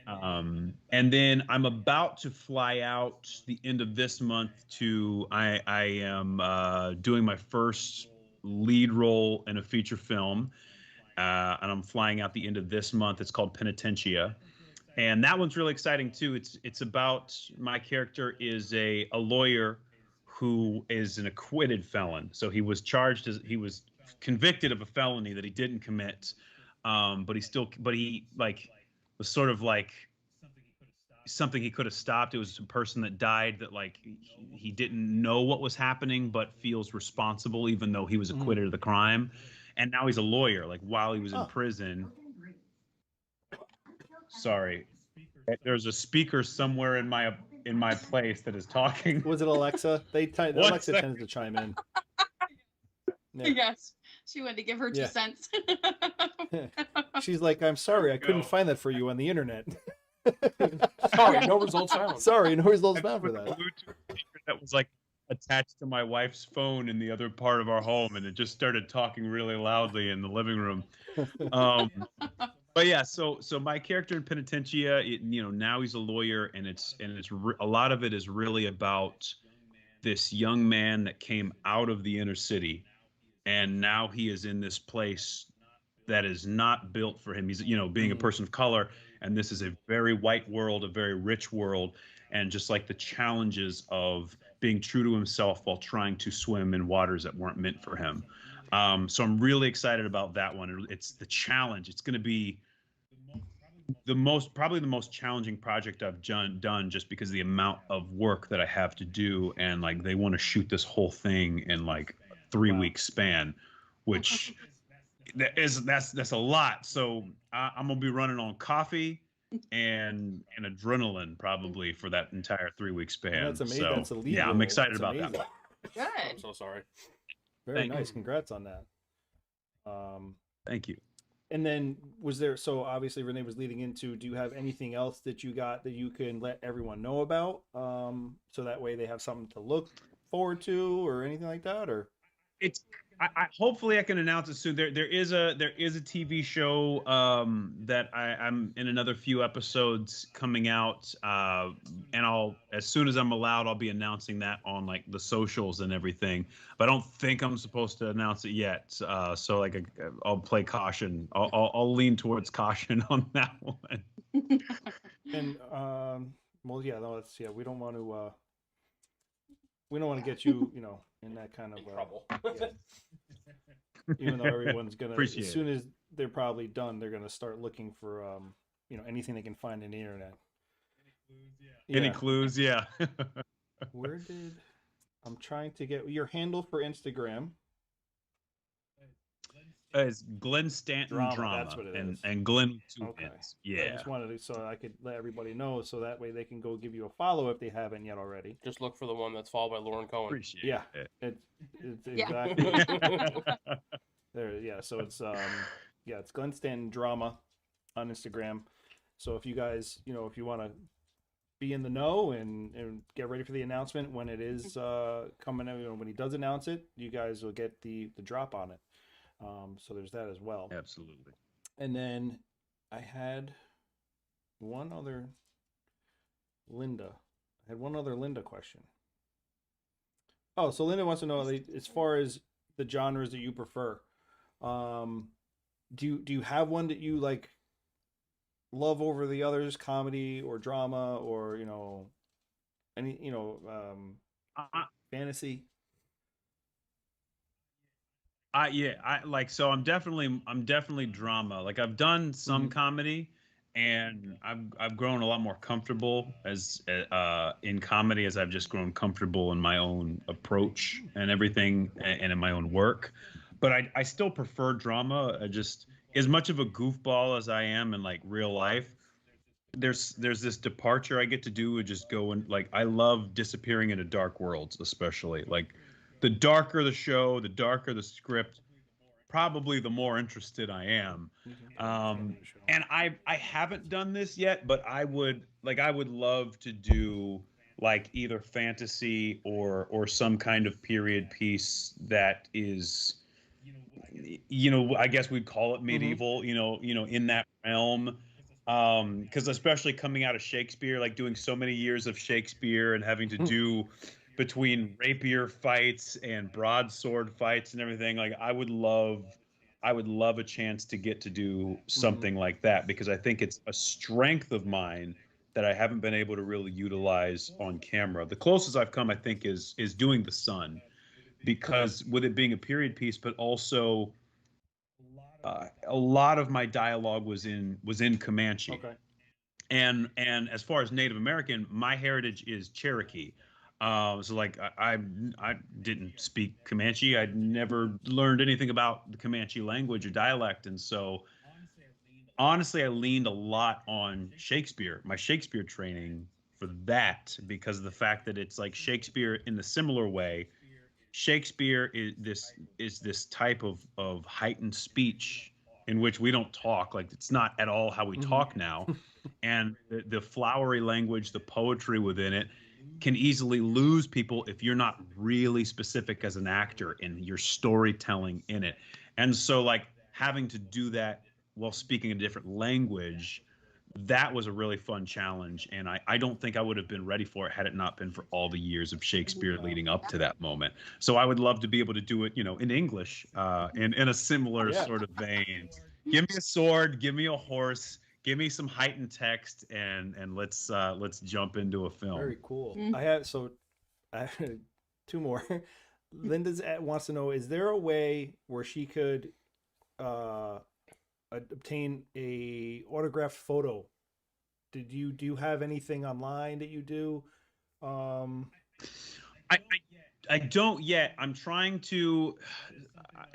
And then I'm about to fly out the end of this month to I am doing my first lead role in a feature film, and I'm flying out the end of this month. It's called Penitentia, and that one's really exciting too. It's about, my character is a lawyer who is an acquitted felon. So he was convicted of a felony that he didn't commit, but he like was sort of like something he could have stopped. It was a person that died that like he didn't know what was happening, but feels responsible even though he was acquitted of the crime. And now he's a lawyer, like while he was in prison. Sorry, there's a speaker somewhere in my place that is talking. Was it Alexa? Alexa tends to chime in. Yeah. Yes, she wanted to give her 2 cents. She's like, I'm sorry, I couldn't find that for you on the internet. Sorry, no results found. Sorry, no results found for that. Bluetooth speaker that was like attached to my wife's phone in the other part of our home, and it just started talking really loudly in the living room. But yeah, so my character in Penitentia, now he's a lawyer, and a lot of it is really about this young man that came out of the inner city, and now he is in this place that is not built for him. He's, being a person of color, and this is a very white world, a very rich world, and just like the challenges of being true to himself while trying to swim in waters that weren't meant for him. So I'm really excited about that one. It's the challenge. It's going to be probably the most challenging project I've done, just because of the amount of work that I have to do, and like they want to shoot this whole thing in like 3-week span, which that's a lot. So I'm gonna be running on coffee and adrenaline probably for that entire 3-week span. That's amazing. So, that's a lead I'm role. excited That's about amazing. that one. Good. I'm so sorry. Very nice. Congrats on that. Thank you. And then so obviously Renee was leading into, do you have anything else that you got that you can let everyone know about? So that way they have something to look forward to or anything like that, or? I hopefully I can announce it soon. There is a TV show that I'm in another few episodes coming out, and as soon as I'm allowed, I'll be announcing that on like the socials and everything. But I don't think I'm supposed to announce it yet. So like I'll play caution. I'll lean towards caution on that one. And well, we don't want to get you, in that kind of Trouble. Yeah. Even though everyone's gonna, Appreciate as soon as they're probably done, they're gonna start looking for anything they can find on the internet. Any clues? Yeah. I'm trying to get your handle for Instagram? It's Glenn Stanton Drama. That's what it is. And Glenn with 2 Okay. N's. Yeah. I just wanted to, so I could let everybody know, so that way they can go give you a follow if they haven't yet already. Just look for the one that's followed by Lauren Cohen. Appreciate it. It's exactly there. Yeah, so it's it's Glenn Stanton Drama on Instagram. So if you guys, if you want to be in the know and get ready for the announcement when it is coming out, when he does announce it, you guys will get the drop on it. So there's that as well. Absolutely. And then I had one other Linda question. Oh, so Linda wants to know, as far as the genres that you prefer, do you have one that you like love over the others, comedy or drama, or any fantasy? So I'm definitely drama. Like I've done some comedy, and I've grown a lot more comfortable in comedy as I've just grown comfortable in my own approach and everything, and in my own work. But I still prefer drama. Just as much of a goofball as I am in like real life, there's this departure I get to do and just go and like I love disappearing into dark worlds, especially like. The darker the show, the darker the script, probably the more interested I am. And I haven't done this yet, but I would love to do like either fantasy or some kind of period piece that is, I guess we'd call it medieval, in that realm. Because especially coming out of Shakespeare, like doing so many years of Shakespeare and having to do between rapier fights and broadsword fights and everything, like I would love a chance to get to do something like that, because I think it's a strength of mine that I haven't been able to really utilize on camera. The closest I've come, I think, is doing The Sun, because with it being a period piece, but also a lot of my dialogue was in Comanche. Okay. And as far as Native American, my heritage is Cherokee. So like I didn't speak Comanche. I'd never learned anything about the Comanche language or dialect, and so honestly, I leaned a lot on Shakespeare, my Shakespeare training for that, because of the fact that it's like Shakespeare in a similar way. Shakespeare is this type of heightened speech in which we don't talk, like it's not at all how we talk now, and the flowery language, the poetry within it can easily lose people if you're not really specific as an actor in your storytelling in it. And so like having to do that while speaking a different language, that was a really fun challenge, and I don't think I would have been ready for it had it not been for all the years of Shakespeare leading up to that moment. So I would love to be able to do it, in English, in a similar sort of vein. Give me a sword, give me a horse, give me some heightened text, and let's jump into a film. Very cool. I have two more. Linda's wants to know: is there a way where she could obtain a autographed photo? Do you have anything online that you do? I don't yet. I'm trying to.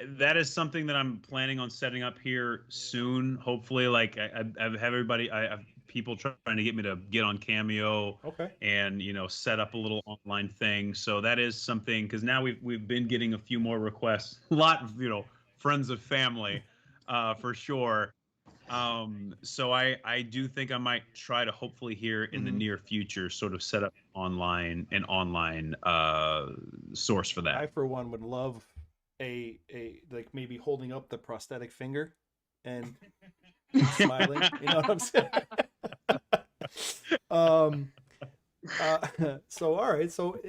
That is something that I'm planning on setting up here soon. Hopefully, like I have everybody. I have people trying to get me to get on Cameo. Okay. And set up a little online thing. So that is something, because now we've been getting a few more requests. A lot of friends of family, for sure. So I do think I might try to hopefully here in the near future sort of set up an online source for that. I for one would love a like maybe holding up the prosthetic finger and smiling. You know what I'm saying? So all right. So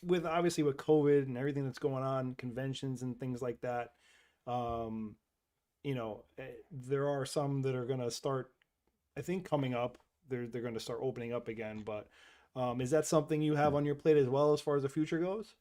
with obviously with COVID and everything that's going on, conventions and things like that, there are some that are going to start, I think, coming up. They're going to start opening up again. But is that something you have on your plate as well as far as the future goes?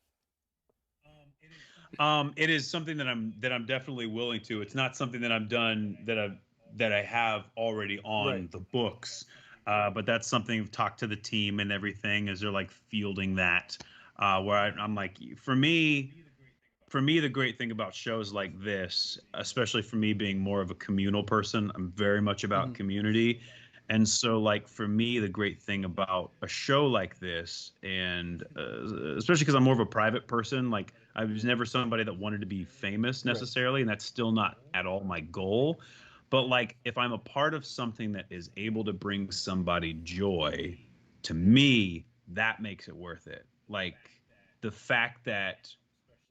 It is something that I'm definitely willing to. It's not something that I've done that I have already on the books. But that's something I've talked to the team and everything as they're like fielding that. Where I'm like, for me, the great thing about shows like this, especially for me being more of a communal person, I'm very much about community. And so, like, for me, the great thing about a show like this, and especially because I'm more of a private person, like, I was never somebody that wanted to be famous necessarily, and that's still not at all my goal. But, like, if I'm a part of something that is able to bring somebody joy, to me, that makes it worth it. Like, the fact that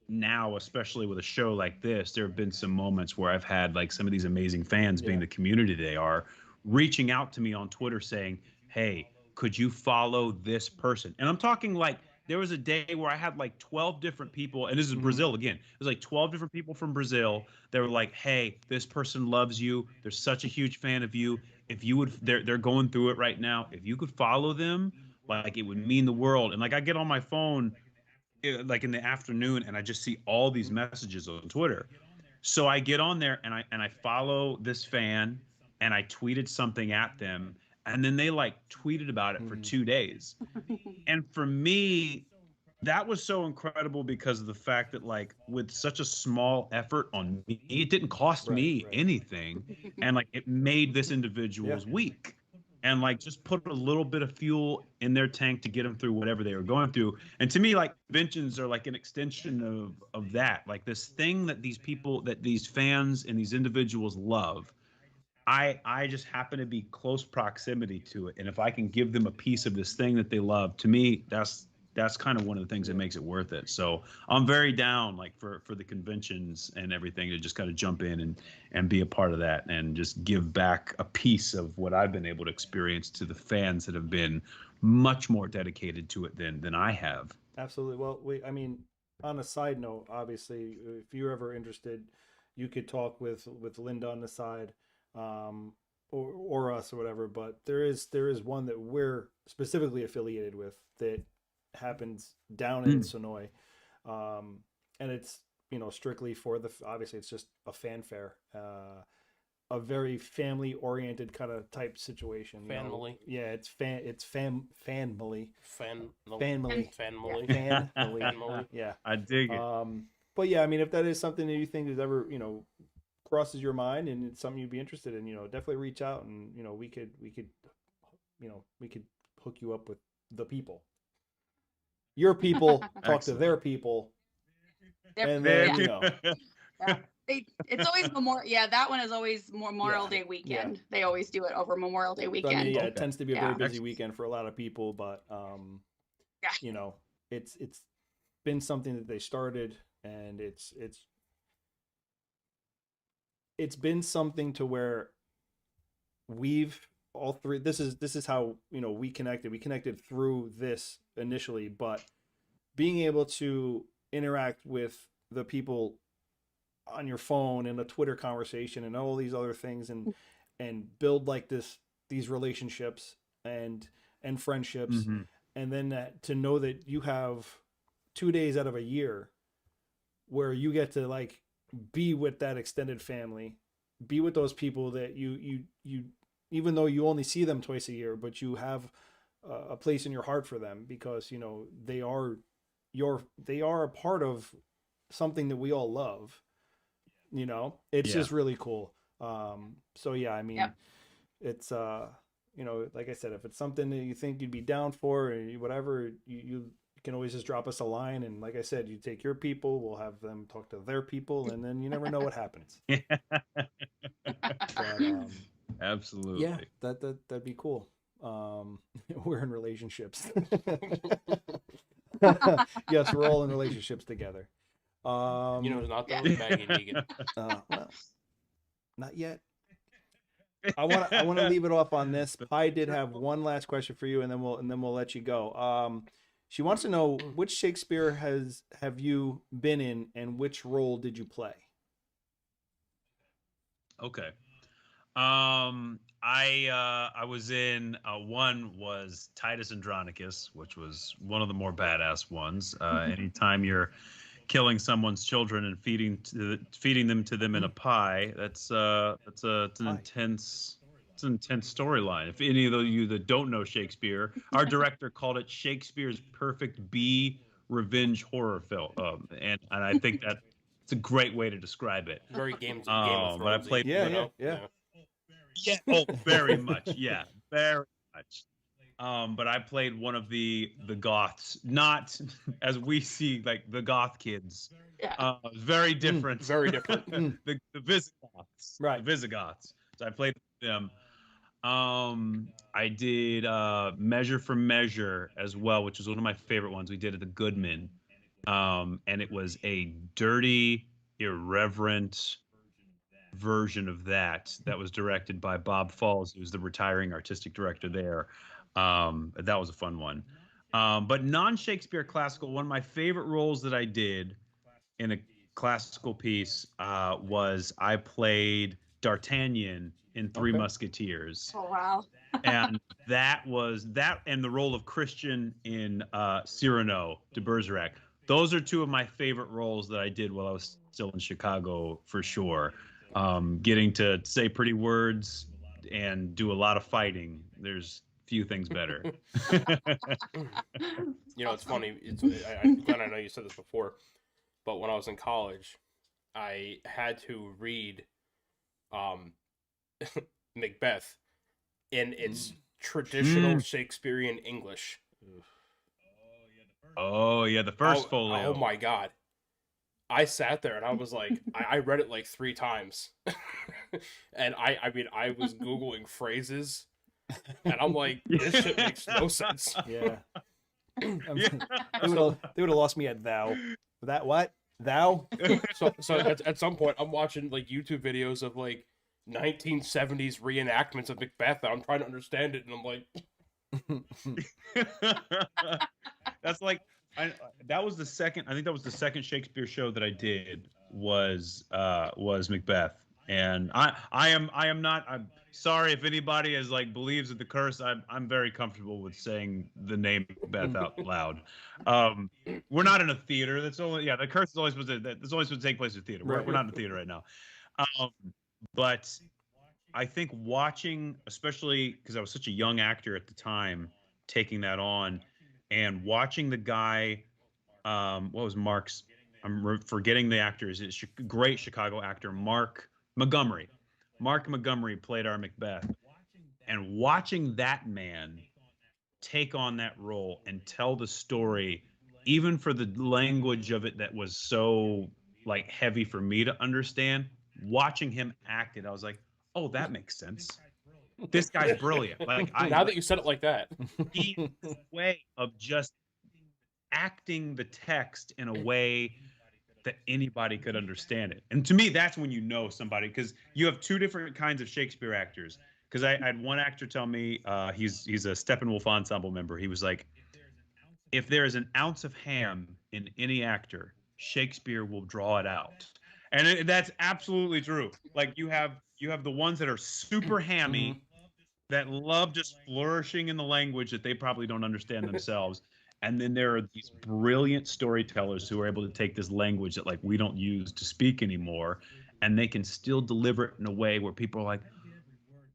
now, especially with a show like this, there have been some moments where I've had, like, some of these amazing fans, being the community they are, reaching out to me on Twitter saying, hey, could you follow this person? And I'm talking like there was a day where I had like 12 different people, and this is Brazil again. It was like 12 different people from Brazil. They were like, hey, this person loves you. They're such a huge fan of you. If you would, they're going through it right now. If you could follow them, like it would mean the world. And like I get on my phone like in the afternoon and I just see all these messages on Twitter. So I get on there and I follow this fan, and I tweeted something at them, and then they like tweeted about it for 2 days. And for me, that was so incredible because of the fact that, like, with such a small effort on me, it didn't cost me anything. And like it made this individual's week. And like just put a little bit of fuel in their tank to get them through whatever they were going through. And to me, like, conventions are like an extension of that. Like this thing that these people, that these fans and these individuals love. I just happen to be close proximity to it, and if I can give them a piece of this thing that they love, to me, that's kind of one of the things that makes it worth it. So I'm very down, like for the conventions and everything, to just kind of jump in and be a part of that, and just give back a piece of what I've been able to experience to the fans that have been much more dedicated to it than I have. Absolutely. Well, I mean, on a side note, obviously, if you're ever interested, you could talk with Linda on the side, or us or whatever. But there is one that we're specifically affiliated with that happens down in Sonoy, and it's strictly for obviously it's just a fanfare. A very family oriented kind of type situation. Family. Yeah, it's family. Family. Family. Family. Yeah. I dig it. But yeah, I mean, if that is something that you think is ever, crosses your mind and it's something you'd be interested in, definitely reach out and, we could hook you up with the people. Your people talk to their people. And then, Yeah. It's always Memorial. Yeah, that one is always Memorial Day weekend. Yeah. They always do it over Memorial Day weekend. I mean, it tends to be a very busy weekend for a lot of people, but it's been something that they started, and it's been something to where we've all three. This is how we connected. We connected through this initially, but being able to interact with the people on your phone and a Twitter conversation and all these other things and build like these relationships and friendships, and then to know that you have 2 days out of a year where you get to like be with that extended family, be with those people that you even though you only see them twice a year, but you have a place in your heart for them because they are a part of something that we all love. It's just really cool. So yeah, I mean, it's like I said, if it's something that you think you'd be down for or whatever, you can always just drop us a line, and like I said, you take your people, we'll have them talk to their people, and then you never know what happens. But, absolutely. Yeah, that'd be cool. We're in relationships. Yes, we're all in relationships together. It's not the Maggie Negan. Well, not yet. I want to leave it off on this. Pi did have one last question for you, and then we'll let you go. She wants to know, which Shakespeare have you been in, and which role did you play? Okay. I was in one was Titus Andronicus, which was one of the more badass ones. Anytime you're killing someone's children and feeding them to them in a pie, it's an intense storyline. If any of you that don't know Shakespeare, our director called it Shakespeare's perfect B revenge horror film, and I think that it's a great way to describe it. Very Game of Thrones. But I played, yeah. Oh, very much, yeah, very much. But I played one of the Goths, not as we see like the Goth kids. Yeah. Very different. Very different. the Visigoths. Right. The Visigoths. So I played them. I did Measure for Measure as well, which was one of my favorite ones. We did at the Goodman. And it was a dirty, irreverent version of that was directed by Bob Falls, who's the retiring artistic director there. That was a fun one. But non-Shakespeare classical, one of my favorite roles that I did in a classical piece was I played D'Artagnan in Three Musketeers. Oh, wow. And that and the role of Christian in Cyrano de Bergerac. Those are two of my favorite roles that I did while I was still in Chicago, for sure. Getting to say pretty words and do a lot of fighting. There's few things better. It's funny. Glenn, I know you said this before, but when I was in college, I had to read Macbeth in its traditional Shakespearean English. Oh yeah, the first folio. Oh my God. I sat there and I was like, I read it like 3 times. And I mean, I was Googling phrases, and I'm like, this shit makes no sense. Yeah. Yeah. They would have lost me at thou. That what? Thou? So at some point, I'm watching like YouTube videos of like 1970s reenactments of Macbeth. I'm trying to understand it, and I'm like, That's like that was the second. I think that was the second Shakespeare show that I did was Macbeth, and I am not. I'm sorry if anybody is like believes in the curse. I'm very comfortable with saying the name Macbeth out loud. We're not in a theater. That's only the curse is always supposed to that's always supposed to take place in theater. We're not in a theater right now, but I think watching, especially because I was such a young actor at the time, taking that on and watching the guy, what was Mark's? I'm forgetting the actor. Is a great Chicago actor, Mark Montgomery. Mark Montgomery played our Macbeth, and watching that man take on that role and tell the story, even for the language of it that was so like heavy for me to understand. Watching him act it, I was like, oh, that makes sense. This guy's brilliant. Like now that you said it like that, he's a way of just acting the text in a way that anybody could understand it. And to me, that's when you know somebody, because you have two different kinds of Shakespeare actors. Because I had one actor tell me, he's a Steppenwolf ensemble member. He was like, if there is an ounce of ham in any actor, Shakespeare will draw it out. And that's absolutely true. Like you have the ones that are super hammy, that love just flourishing in the language that they probably don't understand themselves. And then there are these brilliant storytellers who are able to take this language that like we don't use to speak anymore, and they can still deliver it in a way where people are like,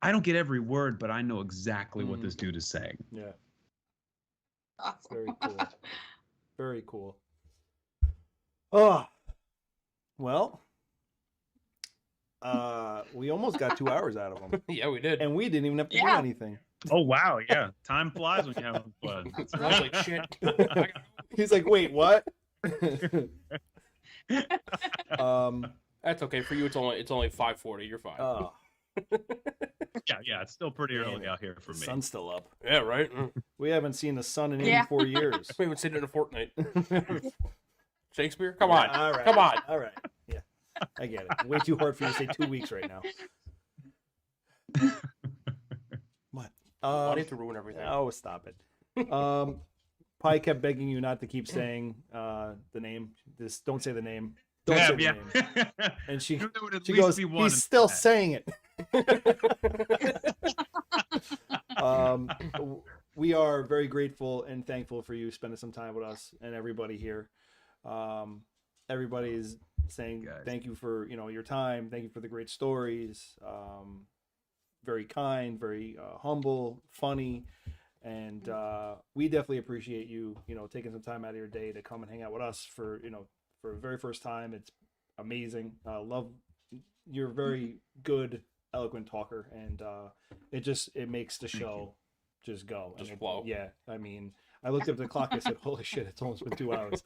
I don't get every word, but I know exactly what this dude is saying. Yeah. Awesome. Very cool. Very cool. Oh, well, we almost got 2 hours out of him, yeah, we did. and we didn't even have to do anything. Oh wow, yeah, time flies when you're having fun. I was like, shit. He's like, wait, what? That's okay for you. It's only 5:40. You're fine. Oh, Yeah, it's still pretty early out here for the me. sun's still up. Yeah, right. We haven't seen the sun in Yeah. 84 years. We haven't seen it in a fortnight. Shakespeare, come on, All right. come on. All right. Yeah, I get it. Way too hard for you to say 2 weeks right now. What? Why do you have to ruin everything? Oh, stop it. Pi kept begging you not to keep saying the name. Just don't say the name. Don't say the name. And she goes, he's still saying it. We are very grateful and thankful for you spending some time with us and everybody here. Everybody is saying thank you for your time. Thank you for the great stories. Very kind, very humble, funny, and we definitely appreciate you taking some time out of your day to come and hang out with us for the very first time. It's amazing. Love, you're a very good, eloquent talker, and it makes the show just go. Just flow. Yeah, I mean, I looked at the clock. I said, "Holy shit! It's almost been 2 hours."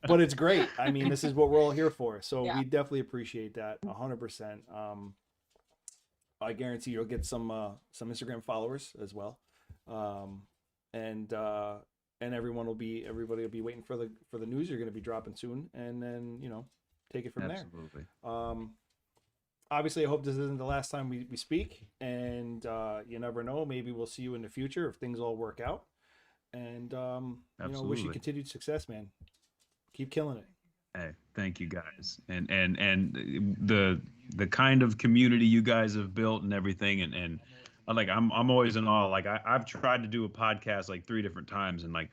But it's great. I mean, this is what we're all here for. So we definitely appreciate that 100%. I guarantee you'll get some Instagram followers as well, and everybody will be waiting for the news you're going to be dropping soon, and then take it from there. Obviously, I hope this isn't the last time we speak, and you never know, maybe we'll see you in the future if things all work out. And wish you continued success, man. Keep killing it. Hey, thank you guys, and the kind of community you guys have built and everything, and like I'm always in awe. Like I've tried to do a podcast like 3 different times, and like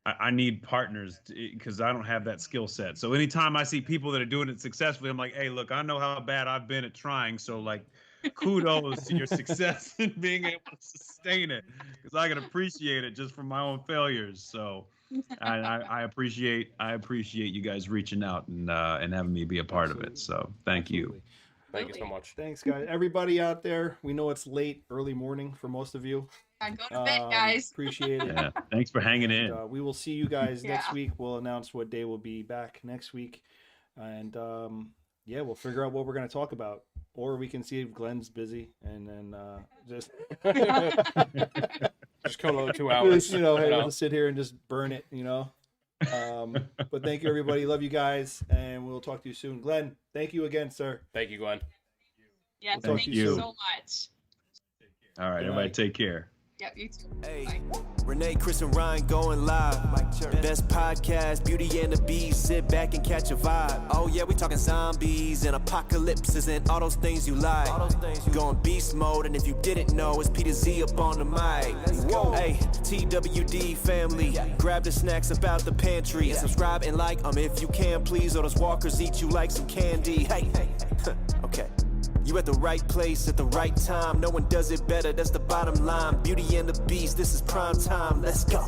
I need partners because I don't have that skill set. So anytime I see people that are doing it successfully, I'm like, hey, look, I know how bad I've been at trying. So like, kudos to your success in being able to sustain it, because I can appreciate it just from my own failures. So I appreciate you guys reaching out and having me be a part of it. So thank you. Thank you so much. Thanks, guys. Everybody out there, we know it's late, early morning for most of you. Go to bed, guys. Appreciate it. Yeah, thanks for hanging in. We will see you guys next week. We'll announce what day we'll be back next week. And yeah, we'll figure out what we're going to talk about, or we can see if Glenn's busy and then just Just come over 2 hours. hey, we'll just sit here and just burn it, But thank you, everybody. Love you guys, and we'll talk to you soon. Glenn, thank you again, sir. Thank you, Glenn. Yeah, We'll thank you so much. All right, everybody, take care. Yep, you too. Hey, Bye. Renee, Chris, and Ryan going live. Best podcast, Beauty and the Beast. Sit back and catch a vibe. Oh yeah, we talking zombies and apocalypses and all those things you like. Going beast mode, and if you didn't know, it's Peter Z up on the mic. Whoa, hey, TWD family, grab the snacks about the pantry. Subscribe and like if you can, please. Or those walkers eat you like some candy. Hey, okay. You at the right place at the right time. No one does it better, that's the bottom line. Beauty and the Beast, this is prime time. Let's go.